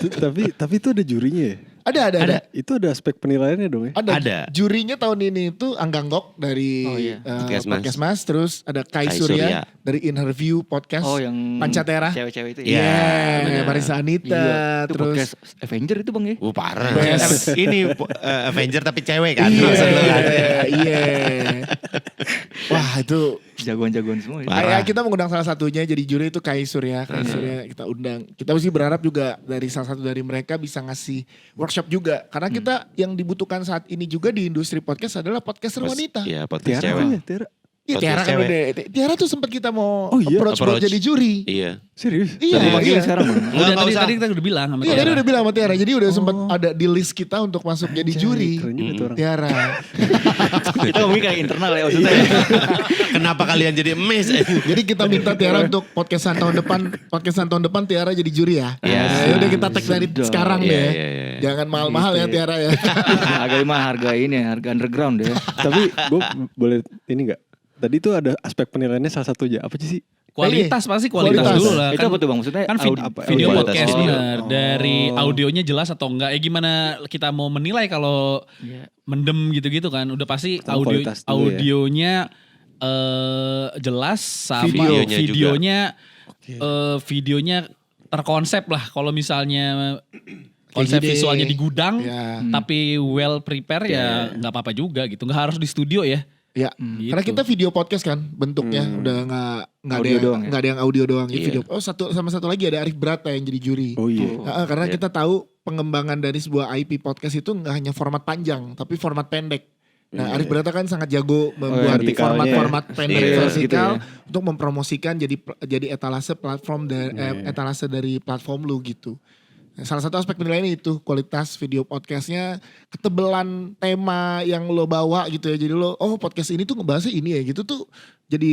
Tapi itu ada jurinya ya? Ada. Itu ada aspek penilaiannya dong ya? Ada. Jurinya tahun ini itu Anggang Gok dari Podcast Mas. Terus ada Kai Surya dari Interview Podcast. yang Pancatera. Cewek-cewek itu Iya. Ada Marisa Anita. Itu Terus podcast Avenger itu bang ya. Parah. Best. Ini Avenger tapi cewek kan. Iya. Wah itu Jagoan-jagoan semua itu. Parah. kita mengundang salah satunya jadi juri itu Kai Surya. Kita undang. Kita mesti berharap juga dari salah satu dari mereka bisa ngasih workshop juga. Karena kita yang dibutuhkan saat ini juga di industri podcast adalah podcaster wanita. Iya, podcast Tiara cewek. kan ya? Tiara? Iya Tiara kan cewek. udah. Tiara tuh sempat kita mau Oh, iya? approach buat jadi juri. Iya. Serius? Iya. Mau panggilin sekarang bang. Udah Nggak usah. tadi kita udah bilang sama Iya Tiara. tadi udah bilang sama Tiara. Jadi udah sempat ada di list kita untuk masuk jadi juri. Keren juga tuh orang. Tiara. Kita ngomongin kayak internal ya maksudnya. Kenapa kalian jadi emes? Jadi kita minta Tiara untuk podcastan tahun depan Tiara jadi juri ya. Iya. Nah, udah kita tag dari Sudah. sekarang Iya, deh. iya, iya. Jangan mahal-mahal ya Tiara ya. Agak mah harga ini ya, harga underground ya. Tapi gue boleh ini gak? Tadi tuh ada aspek penilaiannya salah satu aja. Apa sih? Kualitas pasti kualitas Kualitas. dulu lah. Itu apa tuh bang? Maksudnya Kan apa? video Kualitas podcast video. bener. Dari audionya jelas atau enggak. Gimana kita mau menilai kalau mendem gitu-gitu kan. Udah pasti Kualitas dulu ya. audionya jelas sama Videonya videonya terkonsep lah. Kalau misalnya konsep gini. visualnya di gudang Ya. tapi well prepare ya nggak apa-apa juga gitu. Nggak harus di studio ya. Ya, Gitu. karena kita video podcast kan bentuknya udah nggak ada Audio yang, doang ya? nggak ada yang audio doang ya Iya. video. Satu lagi ada Arif Brata yang jadi juri. Oh iya. Karena kita tahu pengembangan dari sebuah IP podcast itu nggak hanya format panjang tapi format pendek. Nah, Arif Brata kan sangat jago membuat vertikalnya format-format pendek Iya, vertikal gitu untuk mempromosikan jadi etalase platform etalase dari platform lu gitu. Nah, salah satu aspek penilaiannya itu kualitas video podcastnya, ketebelan tema yang lo bawa gitu ya. Jadi lo podcast ini tuh ngebahasnya ini ya gitu tuh jadi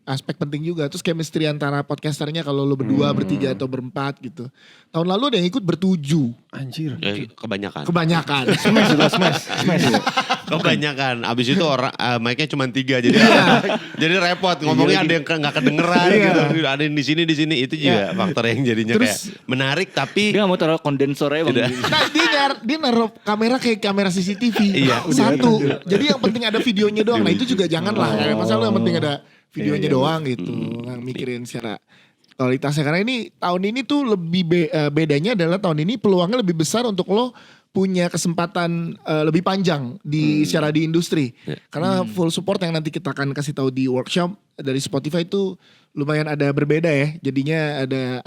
aspek penting juga. Terus chemistry antara podcasternya kalau lo berdua, bertiga atau berempat gitu. Tahun lalu ada yang ikut bertujuh. Anjir. Kebanyakan. Kebanyakan. smash. Kebanyakan. Abis itu orang mic-nya cuma 3 jadi repot ngomongnya ada yang nggak kedengeran gitu. Ada yang di sini itu juga faktor yang jadinya Terus, kayak menarik tapi Dia gak mau taruh kondensornya bang. Nah, dia naruh kamera kayak kamera CCTV. Iya. Satu. Jadi yang penting ada videonya doang. Nah itu juga jangan lah. Masa lu yang penting ada videonya doang gitu. Nggak mikirin secara kualitasnya. Karena ini tahun ini tuh lebih bedanya adalah tahun ini peluangnya lebih besar untuk lo punya kesempatan lebih panjang di secara di industri. Karena full support yang nanti kita akan kasih tahu di workshop dari Spotify itu lumayan ada berbeda ya. Jadinya ada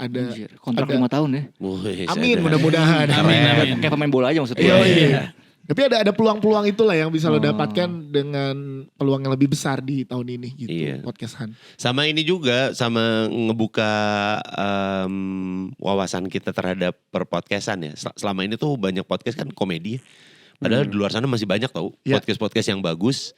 Kontrak 5 tahun ya. Wih, amin sadar. mudah-mudahan. Amin. Kayak pemain bola aja maksudnya. Iya. Tapi ada peluang-peluang itulah yang bisa lo dapatkan dengan peluang yang lebih besar di tahun ini gitu. Iya. Podcast Han. Sama ini juga, sama ngebuka wawasan kita terhadap perpodcastan ya. Selama ini tuh banyak podcast kan komedi. Padahal di luar sana masih banyak tau Iya. podcast-podcast yang bagus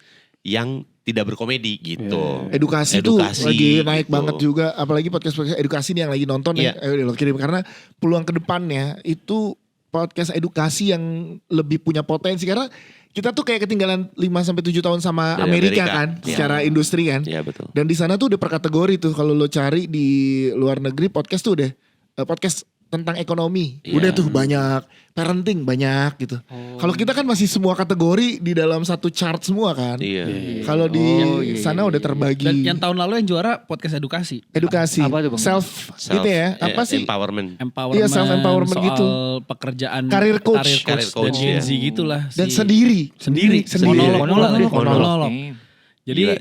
yang tidak berkomedi gitu. Edukasi tuh lagi naik gitu. banget juga. Apalagi podcast edukasi nih yang lagi nonton Iya. ya. Ayo lo kirim. Karena peluang kedepannya itu podcast edukasi yang lebih punya potensi. Karena kita tuh kayak ketinggalan 5-7 tahun sama Dari Amerika Amerika. kan. Iya. Secara industri kan. Iya betul. Dan di sana tuh udah per kategori tuh. Kalau lo cari di luar negeri podcast tuh udah. Podcast tentang ekonomi. Iya. Udah tuh banyak. Parenting banyak gitu. Kalau kita kan masih semua kategori di dalam satu chart semua kan. Iya. Kalau di iya, sana iya, udah iya. terbagi. Dan yang tahun lalu yang juara podcast edukasi. Edukasi, Apa tuh, Bang? self ini ya, apa sih? Empowerment. Empowerment, Iya, self-empowerment soal gitu. pekerjaan, Career coach. Career coach, dan Gen iya. Z gitulah. Dan sendiri. Sendiri. Monolog. Jadi Gila.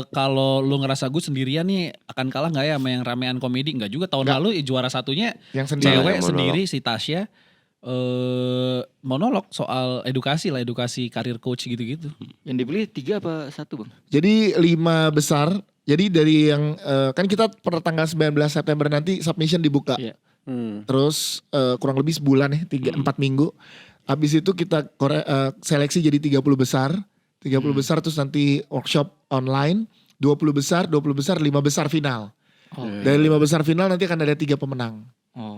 kalau lu ngerasa gue sendirian nih akan kalah nggak ya sama yang ramean komedi? Nggak juga. Tahun Nggak. lalu juara satunya Yang sendiri. cewek Monolog. sendiri si Tasya monolog soal edukasi lah, edukasi karir coach gitu-gitu. Yang dipilih 3 apa 1 Bang? Jadi 5 besar. Jadi dari yang kan kita per tanggal 19 September nanti submission dibuka. Iya. Terus kurang lebih sebulan ya, 4 minggu. Habis itu kita seleksi jadi 30 besar. 30 besar terus nanti workshop online. 20 besar, 5 besar final. Dari 5 besar final nanti akan ada 3 pemenang.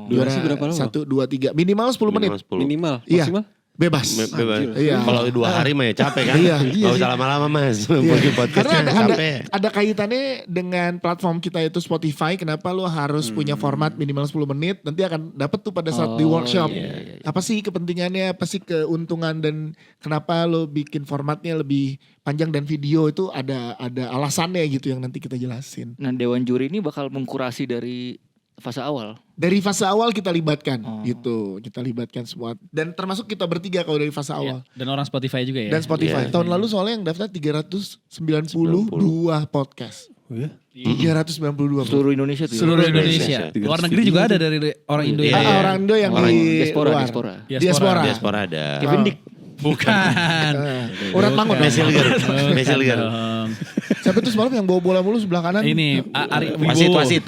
Durasi berapa lama? 1, 2, 3. Minimal 10 menit. Minimal 10. Minimal, Iya. maksimal. Bebas. Bebas. Iya. Kalau 2 hari mah ya capek kan. Iya. Gak usah lama-lama mas. Iya. Bikin podcast Karena capek. ada kaitannya dengan platform kita itu Spotify. Kenapa lo harus punya format minimal 10 menit. Nanti akan dapat tuh pada saat di workshop. iya. Apa sih kepentingannya, apa sih keuntungan dan kenapa lo bikin formatnya lebih panjang dan video itu ada alasannya gitu yang nanti kita jelasin. Nah, dewan juri ini bakal mengkurasi dari fase awal. Dari fase awal kita libatkan gitu. Kita libatkan semua. Dan termasuk kita bertiga kalau dari fase awal. Dan orang Spotify juga ya. Dan Spotify. Iya. Tahun lalu soalnya yang daftar 392 podcast. Oh ya? 392. Seluruh Indonesia tuh. ya? Seluruh Indonesia. Indonesia. Luar negeri juga ada dari orang Indo Iya, ya. iya. Orang Indo yang Orang di diaspora, luar. diaspora. Diaspora ada. Kevin Dick. Bukan. Urat Mangun. Mesilger. Mesilger. Siapa tuh semalam yang bawa bola mulu sebelah kanan? Ini Ari Wasit.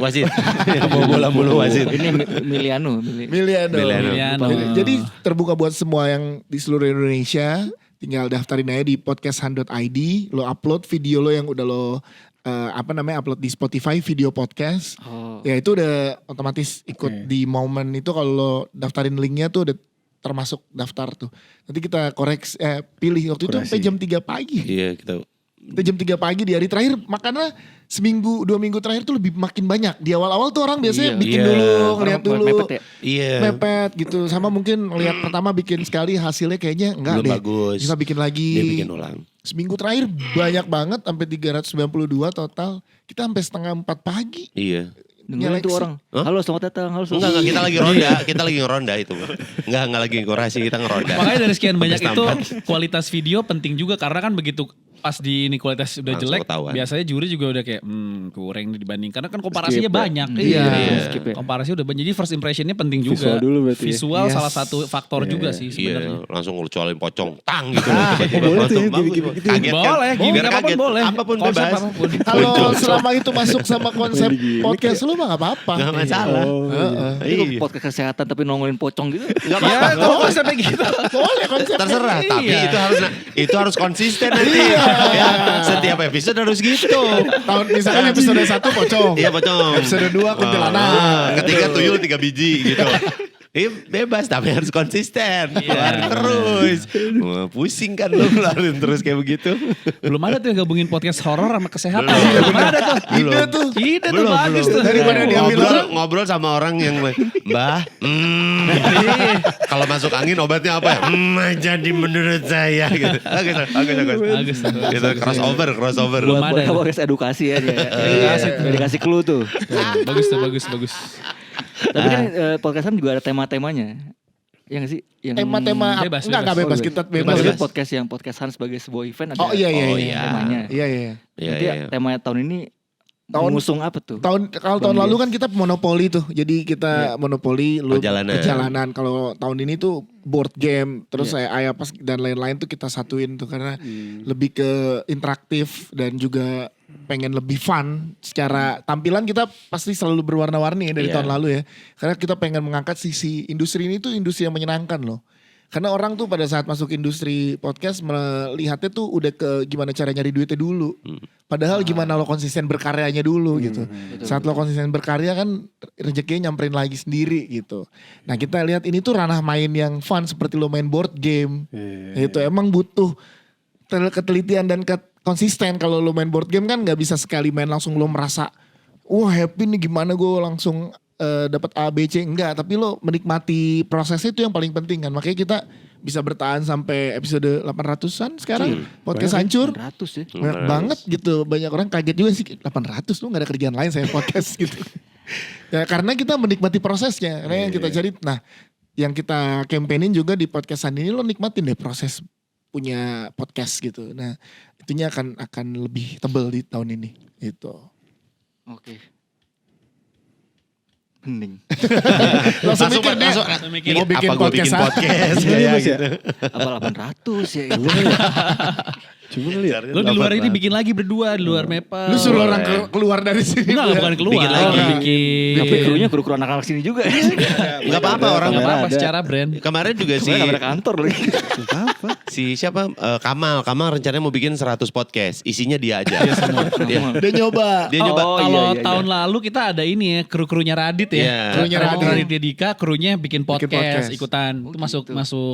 Yang bawa bola mulu wasit. Ini Miliano. Miliano. Miliano. Jadi terbuka buat semua yang di seluruh Indonesia. Tinggal daftarin aja di podcasthan.id. Lo upload video lo yang udah lo upload di Spotify video podcast. Oh. Ya itu udah otomatis ikut di momen itu. Kalau lo daftarin linknya tuh udah termasuk daftar tuh. Nanti kita pilih waktu itu sampai jam 3 pagi. Iya kita. Kita jam 3 pagi di hari terakhir. Makanya seminggu 2 minggu terakhir tuh lebih makin banyak. Di awal-awal tuh orang biasanya Iya. bikin Iya. dulu, Orang ngeliat dulu. mepet ya? Iya. Mepet gitu. Sama mungkin lihat pertama bikin sekali hasilnya kayaknya enggak Belum deh. bagus. Kita bikin lagi. Dia bikin ulang. Seminggu terakhir banyak banget sampai 392 total. Kita sampai setengah 4 pagi. Iya. Dengerin tuh Nyeleksi. orang. Halo selamat datang. Halo selamat Enggak, kita lagi ronda. Kita lagi ngeronda itu. Enggak lagi ngorasi, kita ngeronda. Makanya dari sekian banyak Sampai itu stampat. kualitas video penting juga karena kan begitu pas di ini kualitas udah Langsung jelek ketahuan. biasanya juri juga udah kayak kurang nih dibanding karena kan komparasinya Skip ya. banyak. Iya, Iya. skip ya. Komparasi udah banyak. Jadi first impressionnya penting juga. Visual dulu berarti ya. Visual Yes. salah satu faktor juga sih Iya, sebenarnya. langsung ngelucolin pocong. Tang gitu loh. Tiba-tiba boleh tuh masuk. ya, Bagus, gimmick-gimmick gitu. kaget kan. Boleh, gimmick Biar apapun kaget. boleh. Apapun Konsep bebas. apapun. Kalau selama itu masuk sama konsep Gimmick-gimmick podcast lu mah gak apa-apa. Gak masalah. Oh, Ini kok podcast kesehatan tapi nongolin pocong gitu. Gak Ya, apa-apa. kalau konsepnya gitu. Boleh konsep. Terserah, tapi Iya. itu harus konsisten nanti. Ya, setiap episode harus gitu. Tahun misalkan episode 1 pocong. Iya pocong. Episode 2 kuntilanak. Ketiga tuyul 3 biji gitu. Bebas tapi harus konsisten. Keluarin terus. Wah, pusing kan lu keluarin terus kayak begitu. Belum ada tuh yang gabungin podcast horor sama kesehatan. Belum. Belum ada tuh. Ide tuh. Ide tuh bagus tuh. Daripada diambil orang. Ngobrol sama orang yang Mbah, kalau masuk angin obatnya apa ya? Jadi menurut saya gitu. Bagus. Gitu crossover. Belum ada. Buat podcast edukasi aja. Edukasi tuh. Udah dikasih clue tuh. Bagus tuh, bagus. Tapi kan podcastan juga ada tema-temanya. Ya gak sih? Yang Tema-tema Bebas, enggak bebas. bebas kita bebas. Maksudnya podcast yang podcastan sebagai sebuah event ada Oh iya Oh, iya. iya. temanya. Iya iya. Iya, Nanti iya. tema tahun ini mengusung apa tuh? Kalau tahun lalu kan kita monopoli tuh. Jadi kita monopoli lu perjalanan. Kalau tahun ini tuh board game terus Ayapas dan lain-lain tuh kita satuin tuh karena lebih ke interaktif dan juga pengen lebih fun. Secara tampilan kita pasti selalu berwarna-warni ya dari tahun lalu ya. Karena kita pengen mengangkat sisi industri ini tuh industri yang menyenangkan loh. Karena orang tuh pada saat masuk industri podcast melihatnya tuh udah ke gimana cara nyari duitnya dulu. Padahal gimana lo konsisten berkaryanya dulu gitu. Saat lo konsisten berkarya kan rezekinya nyamperin lagi sendiri gitu. Nah kita lihat ini tuh ranah main yang fun seperti lo main board game. Itu emang butuh ketelitian dan konsisten. Kalau lo main board game kan gak bisa sekali main langsung lo merasa wah happy nih gimana gue langsung dapat A, B, C. Enggak, tapi lo menikmati prosesnya itu yang paling penting kan. Makanya kita bisa bertahan sampai episode 800-an sekarang. Podcast hancur. 800 ya. Banyak banget gitu. Banyak orang kaget juga sih 800 tuh gak ada kerjaan lain saya podcast gitu. Ya karena kita menikmati prosesnya. Karena yang kita cari, nah yang kita campaignin juga di podcastan ini lo nikmatin deh proses punya podcast gitu. Nah itunya akan lebih tebel di tahun ini gitu. Oke. Hening. Langsung mikir mau bikin podcast ya gitu. Apa 800 ya itu. Cuma lihat. Lo di luar ini bikin lagi berdua di luar Maple. Lu suruh orang keluar dari sini. Enggak, bukan keluar. Bikin lagi. Tapi krunya kru anak-anak sini juga. Gak apa-apa orang. Gak apa-apa secara brand. Kemarin juga si Ada kantor lagi. Apa? si siapa Kamal rencananya mau bikin 100 podcast. Isinya dia aja. Dia nyoba. Dia nyoba. Oh, Kalau iya. tahun lalu kita ada ini ya kru-krunya Radit ya. Iya. Krunya Radit Dika, krunya bikin podcast. podcast ikutan. Itu masuk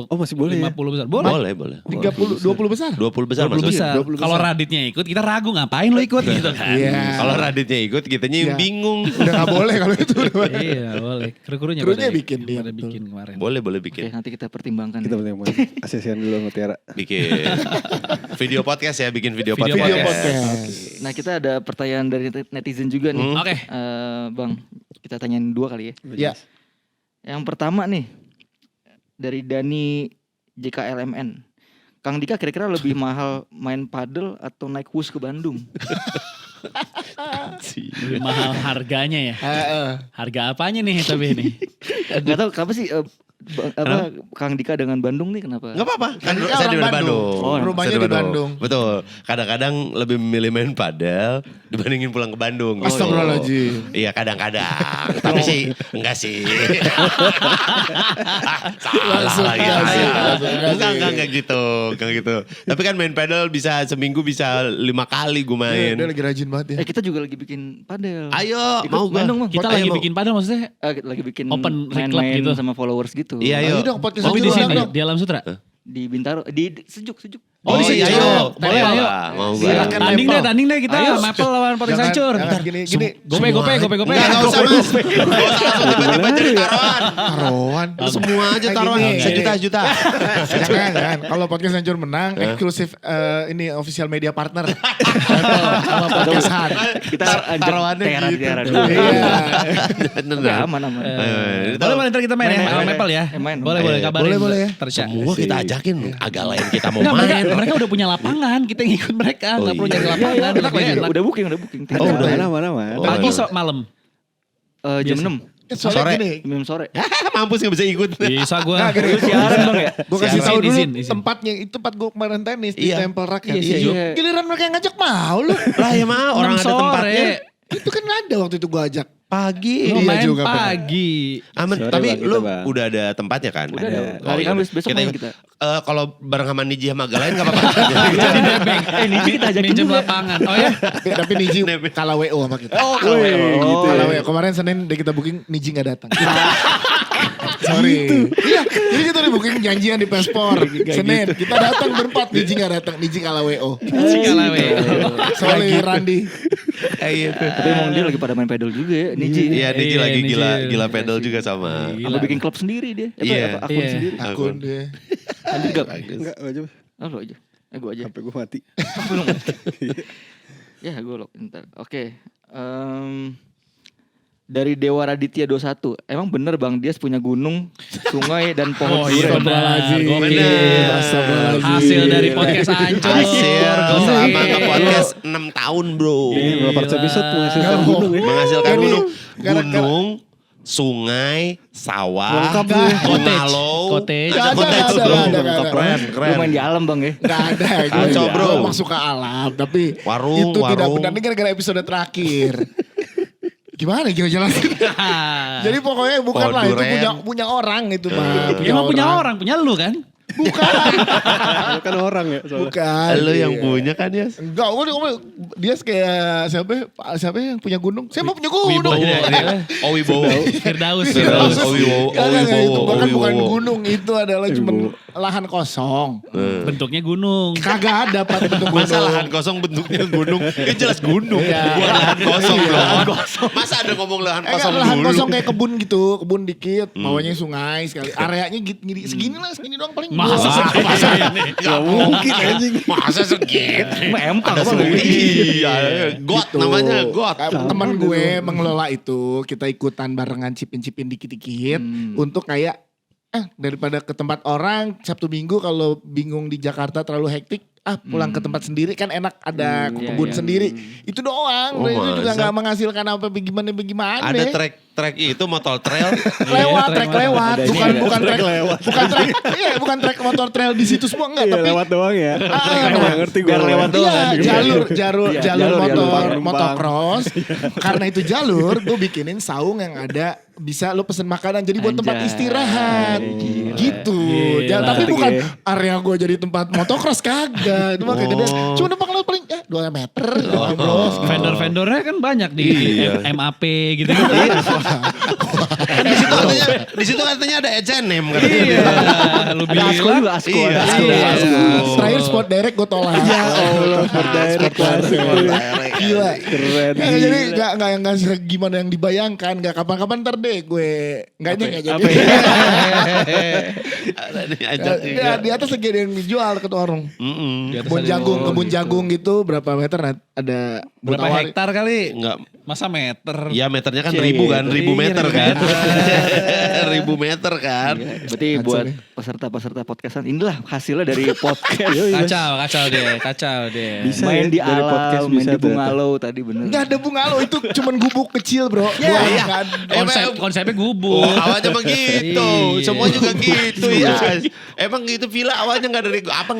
Oh masih boleh 50 ya? besar. Boleh. Boleh. 30, 20 besar. 20 besar 20 masuk. besar. 20 besar. Kalau Raditnya ikut, kita ragu ngapain lo ikut gitu kan. Iya. Kalau Raditnya ikut, kitanya yang Iya. bingung. Udah gak boleh kalau itu. Iya, boleh. Kru-krunya Krunya pada bikin dia, pada betul. bikin kemarin. Boleh Oke, bikin. nanti kita pertimbangkan. Kita boleh asesian dulu sama Tiara. Bikin video podcast ya, bikin video Video podcast. podcast. Nah kita ada pertanyaan dari netizen juga nih. Oke. Bang, kita tanyain 2 kali ya. Ya. Yang pertama nih, dari Dani JKLMN. Kang Dika kira-kira lebih mahal main padel atau naik bus ke Bandung? Lebih mahal harganya ya. Harga apanya nih tapi ini? Gak tau kenapa sih Kang Dika dengan Bandung nih kenapa? Gak apa-apa, kan Dia saya di orang Bandung. Bandung. Rumahnya Saya di Bandung. Betul. Kadang-kadang lebih memilih main padel dibandingin pulang ke Bandung. Gitu. Astagfirullahaladzim. Iya kadang-kadang. Tapi sih enggak sih. Salah Langsung lagi enggak sih, saya. langsung enggak sih. Enggak gitu. Tapi kan main padel bisa seminggu bisa 5 kali gue main. Dia lagi rajin banget ya. Kita juga lagi bikin padel. Ayo, Ikut mau gua. Bandung, Bang. Kita Ayo, lagi mau. bikin padahal maksudnya Lagi bikin Open club main-main gitu. sama followers gitu. Iya, ayo. Ayo dong podcast tapi hancur di undang sini dong. di Alam Sutra. Di Bintaro, di sejuk. Oh, di iya, situ. ayo. Boleh, Ayo, ayo. lah, mau gua. Silakan. Tanding deh kita Maple lawan Podcast Hancur. Jangan gini. Gope. Enggak usah mas. Gak usah langsung tiba-tiba jadi taruhan. Taruhan. Semua aja Kayak taruhan. gini. Sejuta. Jangan. Kalau podcast hancur menang, eksklusif ini official media partner. Sama podcast Han. Kita anjir taruhannya gitu. Tiara dulu. Iya. Oke, aman. Boleh ntar kita main ya Main. Maple ya. Main. Boleh kabarin. Boleh ya. Terca. Semua kita ajakin. Agak lain kita mau Enggak, main. mereka udah punya lapangan, kita yang ikut mereka, Oh, nggak perlu iya. nyari lapangan. Kita lebih enak. Udah booking. Oh Udah. mana. Oh. Pagi malam. Jam Biasa. 6. Soalnya Sore. gini. Jam sore. Mampus gak bisa ikut. Bisa gue. Nah, gini. Siaran Bang ya? Gue kasih Siaran. tahu dulu Izin. tempatnya itu tempat gue kemarin tenis di Iya. Tempel Rakyat. Iya. Giliran mereka yang ngajak mau lu. Lah ya mah orang ada tempatnya. Itu kan ada waktu itu gue ajak. Pagi. Lu Iya main juga, pagi. Aman. Sore, tapi Bang, kita, lu Bang. udah ada tempatnya kan? Udah Ada. ada. Hari Kamis besok main ikut. kita. Kalau bareng sama Niji sama Galain gak apa-apa. Jadi nebeng. Niji kita ajakin Minjem juga. lapangan. Oh ya? Tapi Niji kalah WO sama kita. Oh, kalau gitu Kalah ya. WO. Kemarin Senin deh kita booking Niji gak datang. Sorry. Iya, jadi kita udah booking janjian di Paspor. Senin kita datang berempat, Niji gak datang. Niji kalah WO. Kalah WO. Sorry Randi. Tapi emang dia lagi pada main pedal juga ya, Niji. Iya, Niji Iya, lagi Niji. gila pedal juga sama. Apa bikin klub sendiri dia? Iya. Akun Iya. sendiri. Akun dia. Lanjut gak? Enggak aja. Lo aja. Gue aja. Sampai gue mati. Ya gue lock ntar. Oke. dari Dewa Raditya 21. Emang bener Bang Dias punya gunung, sungai dan pohon Oh iya durian? benar. Gokil. Bener. Hasil dari podcast Ancur. Hasil Gokil. selama nge-podcast 6 tahun bro. Ini berapa ratus episode menghasilkan Gak gunung ya. Menghasilkan Ini gunung, gara-gara- gunung, sungai, sawah, Lengkap ya. bungalau. Cottage. Ada Gak cottage ada, bro. gak ada, gak ada. Keren, Lu keren. main di alam Bang ya? Gak ada, Kacau, bro. gue masuk ke alam, tapi Warung, itu tidak warung. benar. Ini gara-gara episode terakhir. Gimana gue jelasin? Jadi pokoknya bukan Pohon lah, itu duren. punya orang itu mah. Ya emang punya orang, punya lu kan? Lu kan orang ya soalnya. Bukan. Lu yang Iya. punya kan ya? Enggak, dia kayak siapa yang punya gunung? Saya mau punya gunung. Oh Wibowo. Firdaus. Firdaus. Oh Wibowo. Gak, itu bahkan bukan Wibowo. gunung, itu adalah cuma lahan kosong. Bentuknya gunung. Kagak ada Pak bentuk gunung. Masa lahan kosong bentuknya gunung? Ya jelas gunung. Iya. Bukan lahan kosong Iya. bro. Masa ada ngomong lahan kosong Lahan dulu? kosong kayak kebun gitu, kebun dikit, bawahnya sungai sekali. Areanya segini lah, segini doang paling. Masa Masa Gak mungkin anjing. Masa segitu? Emang empang Ada Bang. sungai. Iya, got Gitu. namanya got. Teman gue mengelola itu, kita ikutan barengan cipin-cipin dikit-dikit untuk kayak daripada ke tempat orang Sabtu Minggu kalau bingung di Jakarta terlalu hektik, pulang ke tempat sendiri kan enak, ada kebun iya. sendiri. Itu doang. Oh, itu juga masa? nggak menghasilkan apa bagaimana. Ada trek itu motor trail. Trek lewat, Ada bukan ini, bukan trek trek lewat. bukan trek motor trail di situ semua enggak, Iya tapi lewat doang ya. nah, Nggak ngerti gue. biar lewat doang. iya, kan? jalur Iya, jalur jalur, motor numpang. motocross. Karena itu jalur, gue bikinin saung yang ada bisa lo pesen makanan jadi buat tempat Anjay, istirahat gila. gitu. Gila. Tapi bukan Iya. area gue jadi tempat motocross, kagak. Itu mah kayak gede. Cuma numpang lo paling 2 meter. Bro. Vendor-vendornya kan banyak di MAP gitu. Kan di situ katanya ada H&M kan. Iya, lu Ada Asko bilang. juga, Asko. Iya. ada Asko. Iya. Terakhir sport direct gue tolak. Ya Allah, direct klasik. Gila. Keren. Ya, jadi nggak yang gimana yang dibayangkan, nggak kapan-kapan ntar deh gue nggak jadi. Apa ya? Ada nih ajak Ya, di atas lagi ada yang dijual ke warung. Kebun jagung gitu berapa meter ada Berapa tawar. hektar kali? Enggak. Masa meter? Ya meternya kan Cie, ribu kan, gitu. ribu Iya, meter ribu kan. Ribu meter kan. Iya, berarti buat peserta-peserta podcastan inilah hasilnya dari podcast. Kacau deh. Bisa Main ya, di dari podcast alam, main bisa di bungalow tadi bener. Nggak ada bungalow, itu cuman gubuk kecil bro. Iya. Nggak ada. Konsepnya Oh, gubuk. awalnya begitu, Iya. semua juga gitu ya. Emang gitu villa awalnya nggak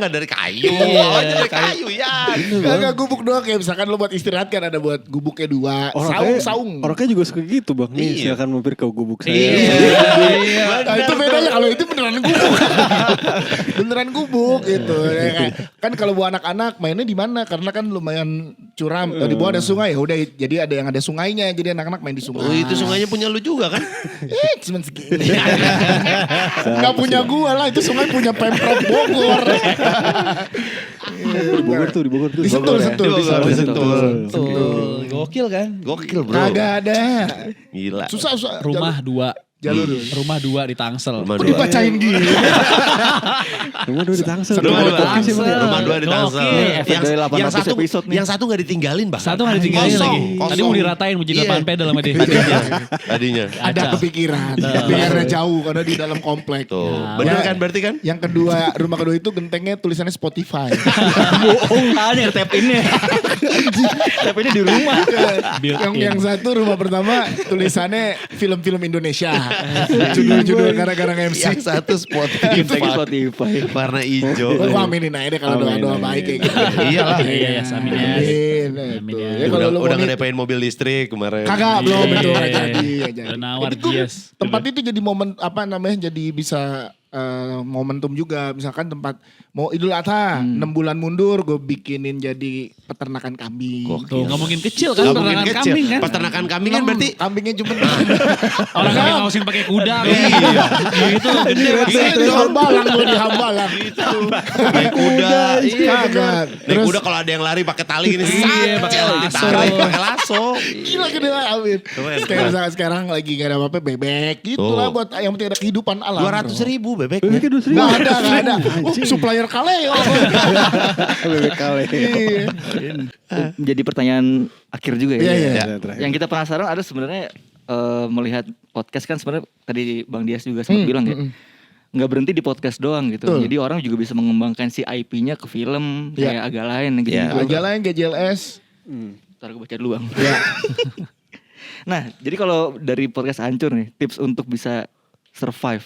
dari kayu, awalnya dari kayu ya. Nggak gubuk doang, kayak misalkan lo buat istirahat kan ada buat gubuknya 2, saung. Orangnya juga suka gitu bang. Nih Iya. silakan mampir ke gubuk saya. Iya. Nah, itu bedanya kalau itu beneran gubuk. Beneran gubuk gitu. Kan kalau buat anak-anak mainnya di mana? Karena kan lumayan curam. Di bawah ada sungai, ya udah jadi ada yang ada sungainya. Jadi anak-anak main di sungai. Oh itu sungainya punya lu juga kan? Cuman segini. Gak punya gua lah, itu sungai punya Pemprov Bogor. Di Bogor tuh. Di Sentul, Sentul. Di Bogor, di Sentul. Tuh, gokil kan? Gokil bro. Kagak ada. Gila. Susah. Rumah 2. Jalur. Rumah 2 di Tangsel. Rumah Kok dua. dibacain gini? Rumah dua di Tangsel. Satu Rumah di dua di Tangsel. Tangsel. Rumah 2 di Tangsel. Gokil. Ini efek dari 800 episode nih. Yang satu gak ditinggalin bahkan. Satu nggak ditinggalin Kosong, lagi. kosong. Tadi mau diratain mau jadi Iya. 8 pedal sama dia. Tadinya. Ada kepikiran. Biarnya jauh karena di dalam komplek. Tuh. Ya. Bener kan berarti kan? Yang kedua, rumah kedua itu gentengnya tulisannya Spotify. Bohong ada tap ini. Tap ini di rumah. yang satu rumah pertama tulisannya film-film Indonesia. Judul-judul gara-gara MC. Yang satu Spotify. Spotify. Warna hijau. Gua aminin aja deh kalau doa-doa baik kayak gitu. Iyalah. Iya, amin ya. Amin. Ya, kalau lu Udah mau ngedepain mobil listrik kemarin. kagak belum itu Iya. jadi. Udah nawar Jadi gua- Gias. tempat itu jadi momen apa namanya jadi bisa momentum juga. Misalkan tempat mau Idul Adha 6 bulan mundur gue bikinin jadi peternakan kambing. Tuh ngomongin kecil kan Gak mungkin peternakan kecil. kambing kan. Peternakan kambing kan berarti. Kambingnya cuma Orang kami ngausin pakai kuda. Iya. Gitu gede banget. di Hambalang gue di Hambalang. Naik kuda. Iya. Kagak. Naik Terus kuda kalau ada yang lari pakai tali gini. Iya, pakai sacel, lasso. ditarik pakai lasso. gila gede lah Amin. Sekarang lagi gak ada apa-apa bebek gitu Tuh. lah buat yang penting ada kehidupan alam. 200.000 bebek. Bebeknya 200.000. Gak ada. Supplier kaleo. Bebek kale. Iya. Jadi pertanyaan akhir juga ya. Iya, iya. Ya, terakhir. Yang kita penasaran ada sebenarnya melihat podcast kan sebenarnya tadi Bang Dias juga sempat bilang ya, nggak berhenti di podcast doang gitu. Betul. Jadi orang juga bisa mengembangkan si IP-nya ke film kayak agak lain gitu. Agak lain kayak JLS. Ntar gue baca dulu Bang. Ya. Nah, jadi kalau dari podcast Hancur nih, tips untuk bisa survive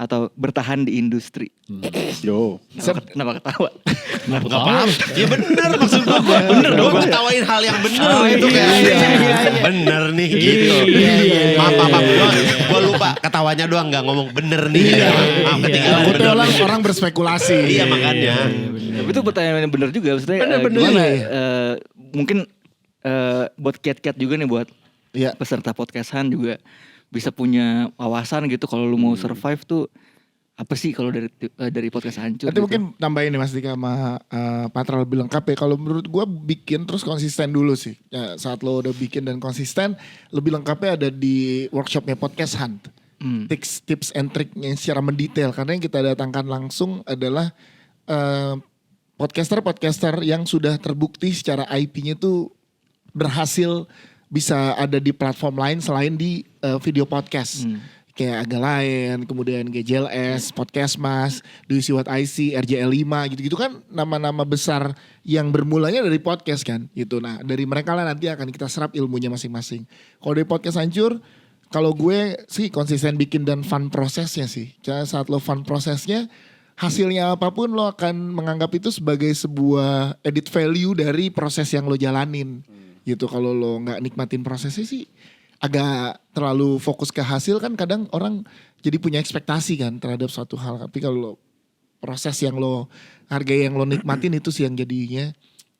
atau bertahan di industri. Yo. Kenapa ketawa? Gak paham. Ya bener maksud gue. Bener dong. Gue ketawain hal yang bener gitu kayak. Bener nih gitu. Maaf. Gue lupa ketawanya doang gak ngomong bener nih. Maaf ketinggalan. Takutnya orang berspekulasi. Iya makanya. Tapi itu pertanyaan yang bener juga. Maksudnya Bener. gimana mungkin buat cat juga nih buat peserta podcastan juga bisa punya wawasan gitu kalau lu mau survive tuh apa sih kalau dari podcast Hancur. Nanti gitu. mungkin tambahin nih Mas Dika sama Patra lebih lengkap ya. Kalau menurut gue bikin terus konsisten dulu sih. Ya, saat lo udah bikin dan konsisten, lebih lengkapnya ada di workshopnya Podcast Hunt. Tips and triknya secara mendetail. Karena yang kita datangkan langsung adalah podcaster yang sudah terbukti secara IP-nya tuh berhasil bisa ada di platform lain selain di video podcast. Kayak Agak Lain, kemudian GJLS, Podcast Mas, Do You See What I See, RJL5 gitu-gitu kan nama-nama besar yang bermulanya dari podcast kan gitu. Nah dari mereka lah nanti akan kita serap ilmunya masing-masing. Kalau dari podcast Hancur, kalau gue sih konsisten bikin dan fun prosesnya sih. Jadi saat lo fun prosesnya, hasilnya apapun lo akan menganggap itu sebagai sebuah edit value dari proses yang lo jalanin. Gitu kalau lo nggak nikmatin prosesnya sih agak terlalu fokus ke hasil kan kadang orang jadi punya ekspektasi kan terhadap suatu hal. Tapi kalau proses yang lo hargai yang lo nikmatin itu sih yang jadinya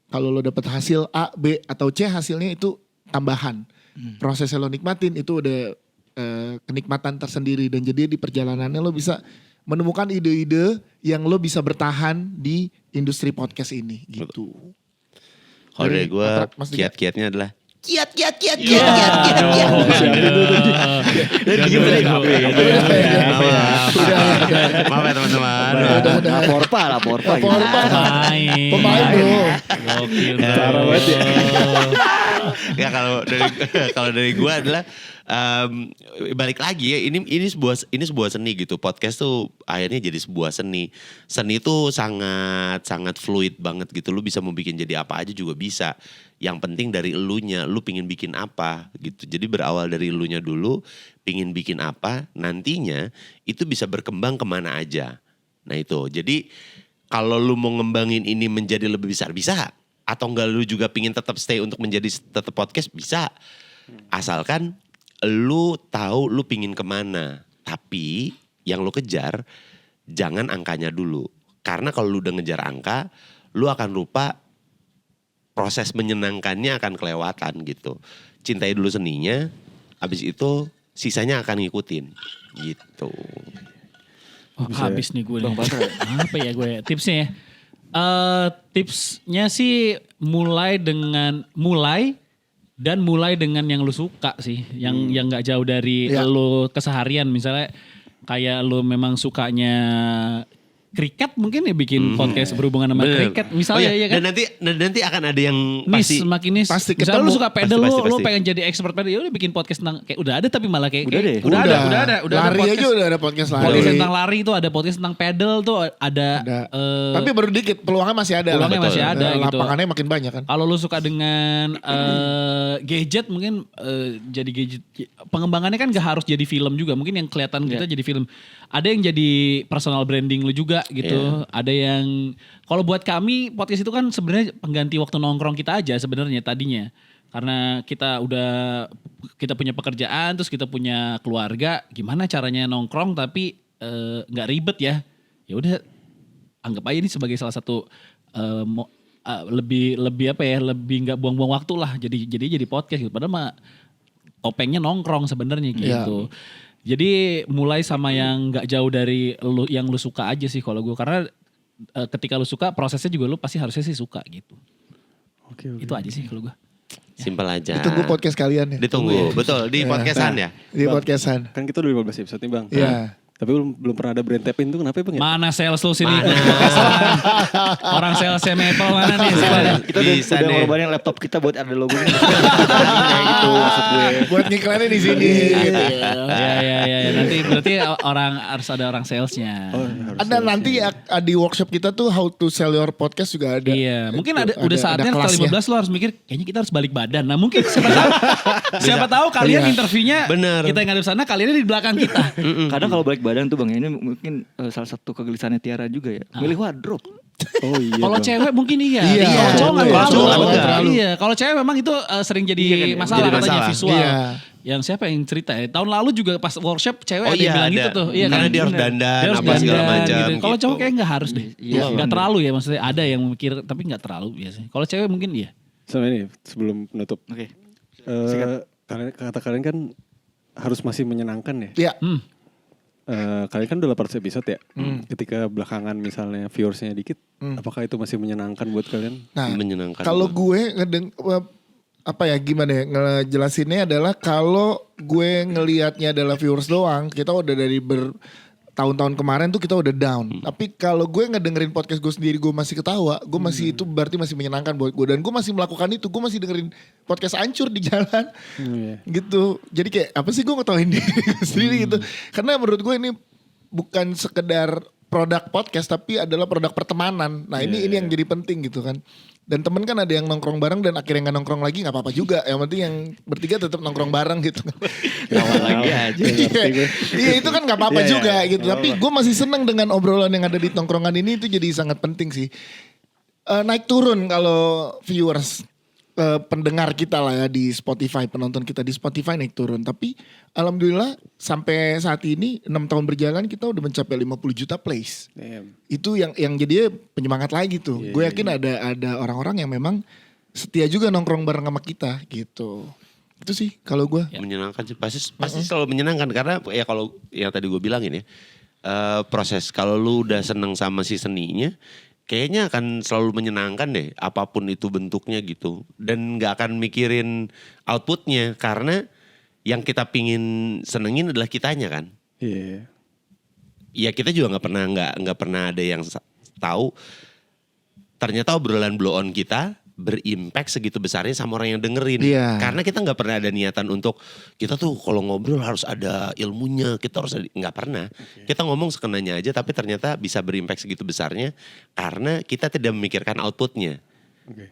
kalau lo dapet hasil A, B atau C hasilnya itu tambahan. Proses yang lo nikmatin itu udah kenikmatan tersendiri dan jadi di perjalanannya lo bisa menemukan ide-ide yang lo bisa bertahan di industri podcast ini gitu. Kalau dari gue Mas Dika. kiat-kiatnya adalah kiat. Maaf ya teman-teman. Lapor pak. Pemain bro. Gokil Cara bro. banget ya. Ya kalau dari gue adalah balik lagi ya ini sebuah seni gitu. Podcast tuh akhirnya jadi sebuah seni. Seni tuh sangat fluid banget gitu. Lu bisa mau bikin jadi apa aja juga bisa. Yang penting dari elunya, lu pingin bikin apa gitu. Jadi berawal dari elunya dulu, pingin bikin apa, nantinya itu bisa berkembang kemana aja. Nah itu, jadi kalau lu mau ngembangin ini menjadi lebih besar, bisa. Atau enggak lu juga pingin tetap stay untuk menjadi tetap podcast, bisa. Asalkan lu tahu lu pingin kemana. Tapi yang lu kejar, jangan angkanya dulu. Karena kalau lu udah ngejar angka, lu akan lupa proses menyenangkannya akan kelewatan gitu. Cintai dulu seninya, habis itu sisanya akan ngikutin gitu. Oh, habis nih gue Bang nih. Patra. Apa ya gue tipsnya ya? Tipsnya sih mulai dengan yang lu suka sih, yang nggak jauh dari lu keseharian. Misalnya kayak lu memang sukanya kriket mungkin ya bikin podcast berhubungan sama kriket misalnya ya kan. Dan nanti akan ada yang Semakin nis. pasti Misalnya ketemu. lu suka pedal, Pasti. lu pengen jadi expert pedal, ya udah bikin podcast tentang kayak udah ada tapi malah kayak Udah deh. udah ada Lari podcast. aja udah ada podcast lari. Podcast tentang lari itu ada, podcast tentang pedal tuh ada. Tapi baru dikit, peluangnya masih ada. Peluangnya masih ada gitu. Lapangannya makin banyak kan. Kalau lu suka dengan gadget mungkin jadi gadget. Pengembangannya kan gak harus jadi film juga. Mungkin yang kelihatan kita jadi film. Ada yang jadi personal branding lu juga gitu. Ada yang kalau buat kami podcast itu kan sebenarnya pengganti waktu nongkrong kita aja sebenarnya tadinya. Karena kita punya pekerjaan, terus kita punya keluarga, gimana caranya nongkrong tapi nggak ribet ya. Ya udah anggap aja ini sebagai salah satu lebih nggak buang-buang waktu lah. Jadi podcast gitu. Padahal mah topengnya nongkrong sebenarnya gitu. Jadi mulai sama yang nggak jauh dari yang lu suka aja sih kalau gue, karena ketika lu suka prosesnya juga lu pasti harusnya sih suka gitu. Oke. Itu aja sih kalau gue. simpel aja. Ditunggu podcast kalian ya. Ditunggu, betul di podcastan ya. Di podcastan. Kan kita udah 15 episode nih Bang. Iya. Tapi belum pernah ada brand tap in tuh kenapa Bang ya? Mana sales lu sini? Mana? Orang salesnya Maple mana nih? Kita Bisa udah deh. ngorbanin laptop kita buat ada logonya. Kayak gitu maksud gue. Buat ngiklannya di sini. gitu ya. Ya. Nanti berarti harus ada orang salesnya. Oh, harus Ada nanti di workshop kita tuh how to sell your podcast juga ada. Iya, mungkin Itu, udah saatnya ada setelah kelasnya. 15 lo harus mikir kayaknya kita harus balik badan. Nah mungkin siapa tahu kalian Iya. interviewnya Bener. kita yang ada di sana, kalian di belakang kita. Kadang kalau balik badan tuh Bang, ini mungkin salah satu kegelisahannya Tiara juga ya. Milih wardrobe. Oh iya. Kalau Bang. cewek mungkin iya. Iya, Kalau cowok nggak cowok terlalu. nggak terlalu. Iya, kalau cewek memang itu sering jadi masalah Jadi katanya masalah. visual. Iya. Yang siapa yang cerita ya? Tahun lalu juga pas workshop cewek Oh ada yang iya, bilang ada. gitu tuh. Iya Karena kan? dia harus Bener. dandan, Dia harus apa segala dandan macam gitu. Kalau gitu. cowok kayaknya nggak harus deh. Iya, Nggak bener. terlalu ya maksudnya ada yang memikir tapi nggak terlalu biasanya. Kalau cewek mungkin iya. Sama ini sebelum penutup. Oke. Kata kalian kan harus masih menyenangkan ya. Iya. Kalian kan udah 800 episode ya. Ketika belakangan misalnya viewersnya dikit, apakah itu masih menyenangkan buat kalian? Nah, Menyenangkan. kalau gue gimana ya ngejelasinnya adalah kalau gue ngelihatnya adalah viewers doang, kita udah dari tahun-tahun kemarin tuh kita udah down. Tapi kalau gue ngedengerin podcast gue sendiri, gue masih ketawa, gue masih itu berarti masih menyenangkan buat gue. Dan gue masih melakukan itu, gue masih dengerin podcast Ancur di jalan. Iya. Gitu. Jadi kayak apa sih gue ngetawain diri gue sendiri gitu. Karena menurut gue ini bukan sekedar produk podcast tapi adalah produk pertemanan. Nah ini yang jadi penting gitu kan. Dan temen kan ada yang nongkrong bareng dan akhirnya gak nongkrong lagi gak apa-apa juga. Yang penting yang bertiga tetap nongkrong bareng gitu. Lawan lagi aja. Iya itu kan gak apa-apa Iya, juga iya. gitu. Tapi gue masih seneng dengan obrolan yang ada di tongkrongan ini, itu jadi sangat penting sih. Naik turun kalau viewers, pendengar kita lah ya di Spotify, penonton kita di Spotify naik turun. Tapi alhamdulillah sampai saat ini 6 tahun berjalan kita udah mencapai 50 juta plays. Damn. Itu yang jadinya penyemangat lagi tuh. Iya, Gue iya, yakin ada orang-orang yang memang setia juga nongkrong bareng sama kita gitu. Itu sih kalau gue. Menyenangkan sih, pasti selalu menyenangkan karena ya kalau yang tadi gue bilangin ya, proses kalau lu udah seneng sama si seninya, kayaknya akan selalu menyenangkan deh apapun itu bentuknya gitu, dan nggak akan mikirin outputnya karena yang kita pingin senengin adalah kitanya kan. Iya. Ya kita juga nggak pernah ada yang tahu ternyata obrolan blow on kita berimpact segitu besarnya sama orang yang dengerin. Iya. Karena kita nggak pernah ada niatan untuk kita tuh kalau ngobrol harus ada ilmunya, kita harus nggak pernah. Kita ngomong sekenanya aja, tapi ternyata bisa berimpact segitu besarnya karena kita tidak memikirkan outputnya.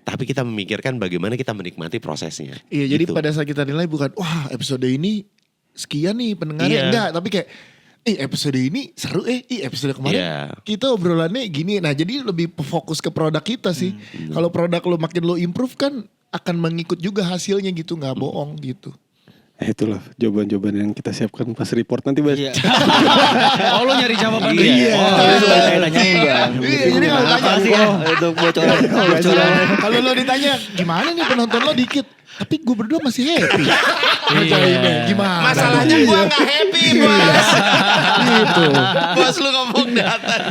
Tapi kita memikirkan bagaimana kita menikmati prosesnya. Iya jadi Gitu. pada saat kita nilai bukan wah episode ini sekian nih pendengarnya. Iya. Enggak tapi kayak episode ini seru episode kemarin Iya. kita obrolannya gini. Nah jadi lebih fokus ke produk kita sih. Kalau produk lo makin lo improve kan akan mengikut juga hasilnya gitu. Gak bohong gitu. Itulah jawaban-jawaban yang kita siapkan pas report nanti Bas. Iya. Oh lo nyari jawaban Iya. dia? Oh, itu saya tanyain Bang. Iya, jadi kalau Apa tanya, sih ya untuk bocoran? Kalau lo ditanya gimana nih penonton lo dikit. Tapi gue berdua masih happy. Iya. Gimana? Masalahnya dong? gua nggak happy, Bos. Gitu. Bos lu ngomong datang.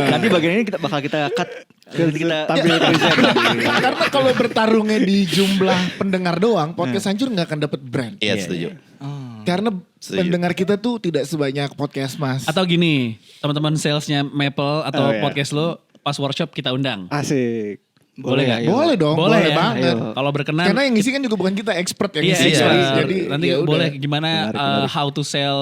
Nanti bagian ini bakal kita cut. Kita tampil present. Karena kalau bertarungnya di jumlah pendengar doang, podcast hancur nggak akan dapat brand. Iya, setuju. Karena Setuju. pendengar kita tuh tidak sebanyak podcast mas. Atau gini, teman-teman salesnya Maple atau Oh, iya. podcast lo pas workshop kita undang. Asik. Boleh nggak? Boleh dong, boleh, ya? banget. Ayo. Kalau berkenan. Karena yang ngisi kan juga bukan kita expert yang Iya, ngisi. iya. sorry. Jadi Nanti ya udah. boleh gimana Menarik. how to sell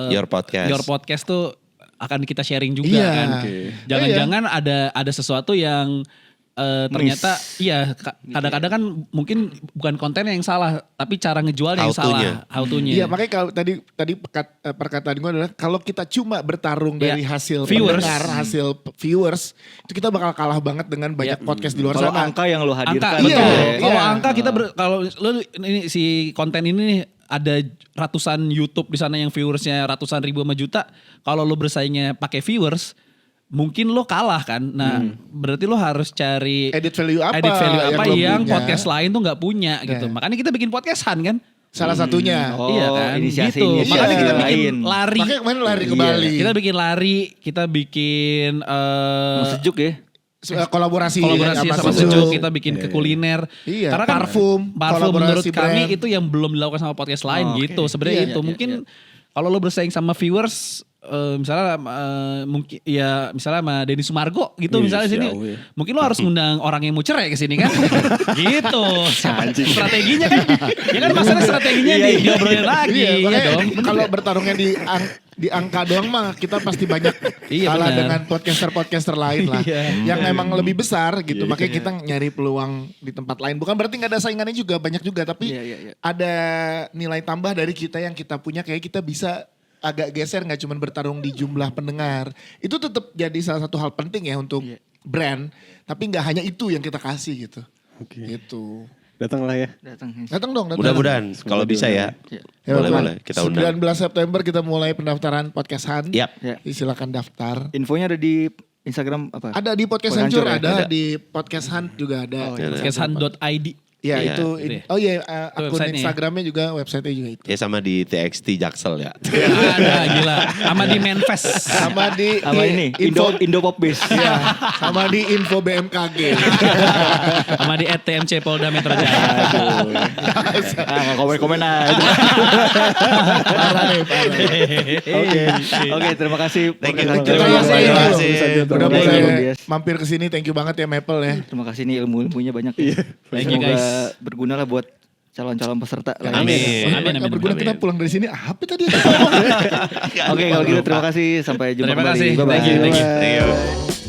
Your podcast. Your podcast tuh akan kita sharing juga Iya. kan. Oke. Jangan-jangan ada sesuatu yang ternyata iya kadang-kadang kan mungkin bukan kontennya yang salah tapi cara ngejualnya yang How-to-nya. salah. How-to-nya. Iya makanya kalau tadi perkataan gue adalah kalau kita cuma bertarung Iya. dari hasil Viewers. pendengar, hasil viewers, itu kita bakal kalah banget dengan banyak podcast di luar Kalau sana. angka yang lo Angka, hadirkan. Iya. betul. Kalau Iya. angka kita kalau lu ini si konten ini nih ada ratusan YouTube di sana yang viewersnya ratusan ribu sama juta. Kalau lu bersaingnya pakai viewers, mungkin lo kalah kan. Nah, berarti lo harus cari Edit value apa yang lo punya. podcast lain tuh nggak punya gitu. Nah. Makanya kita bikin podcastan kan. Salah satunya. Oh, Iya kan, inisiasi gitu. inisiasi Makanya kita bikin lain. lari. Makanya kemarin lari ke Iya. Bali. Kita bikin lari, kita bikin Sejuk ya. Kolaborasi sama Sejuk, kita bikin ke kuliner. Iya, Karena kan parfum, menurut kolaborasi kami brand. itu yang belum dilakukan sama podcast lain Oh, gitu. oke. Sebenarnya Iya, itu iya, mungkin kalau lo bersaing sama viewers misalnya mungkin ya misalnya sama Denny Sumargo gitu misalnya sini mungkin lo harus ngundang orang yang mau cerai ke sini kan gitu strateginya kan ya kan masalah strateginya diobrolin lagi ya dong. Kalau bertarungnya di angka doang mah kita pasti banyak kalah dengan podcaster lain lah yang emang lebih besar gitu, makanya kita nyari peluang di tempat lain. Bukan berarti nggak ada saingannya juga, banyak juga, tapi ada nilai tambah dari kita yang kita punya, kayak kita bisa agak geser, nggak cuma bertarung di jumlah pendengar. Itu tetap jadi salah satu hal penting ya untuk brand, tapi nggak hanya itu yang kita kasih gitu. Gitu. Datanglah ya. Datang dong. Mudah-mudahan kalau bisa ya. Boleh kita undang. 19 September kita mulai pendaftaran Podcast Hunt. Yap. Silakan daftar. Infonya ada di Instagram apa? Ada di Podcast Hancur, ada di Podcast Hunt juga ada. Podcasthunt.id. Ya itu, akun website-nya Instagramnya juga, website-nya juga itu. Ya sama di TXT Jaksel ya. Ada gila. Sama di Manfest. Sama di ini Indo Pop Base. Ya, sama di info BMKG. Sama di @TMC Polda Metro Jaya. Nggak komen-komen aja. Oke, terima kasih. Thank you. Terima kasih. Udah mulai Yes. mampir ke sini, thank you banget ya Maple ya. Terima kasih nih ilmunya banyak. Thank you, guys. Berguna lah buat calon-calon peserta. Amin. Mereka berguna, kita pulang dari sini, apa tadi? Oke, kalau gitu terima kasih, sampai jumpa Terima kembali. kasih. Bye-bye. Thank you. Thank you.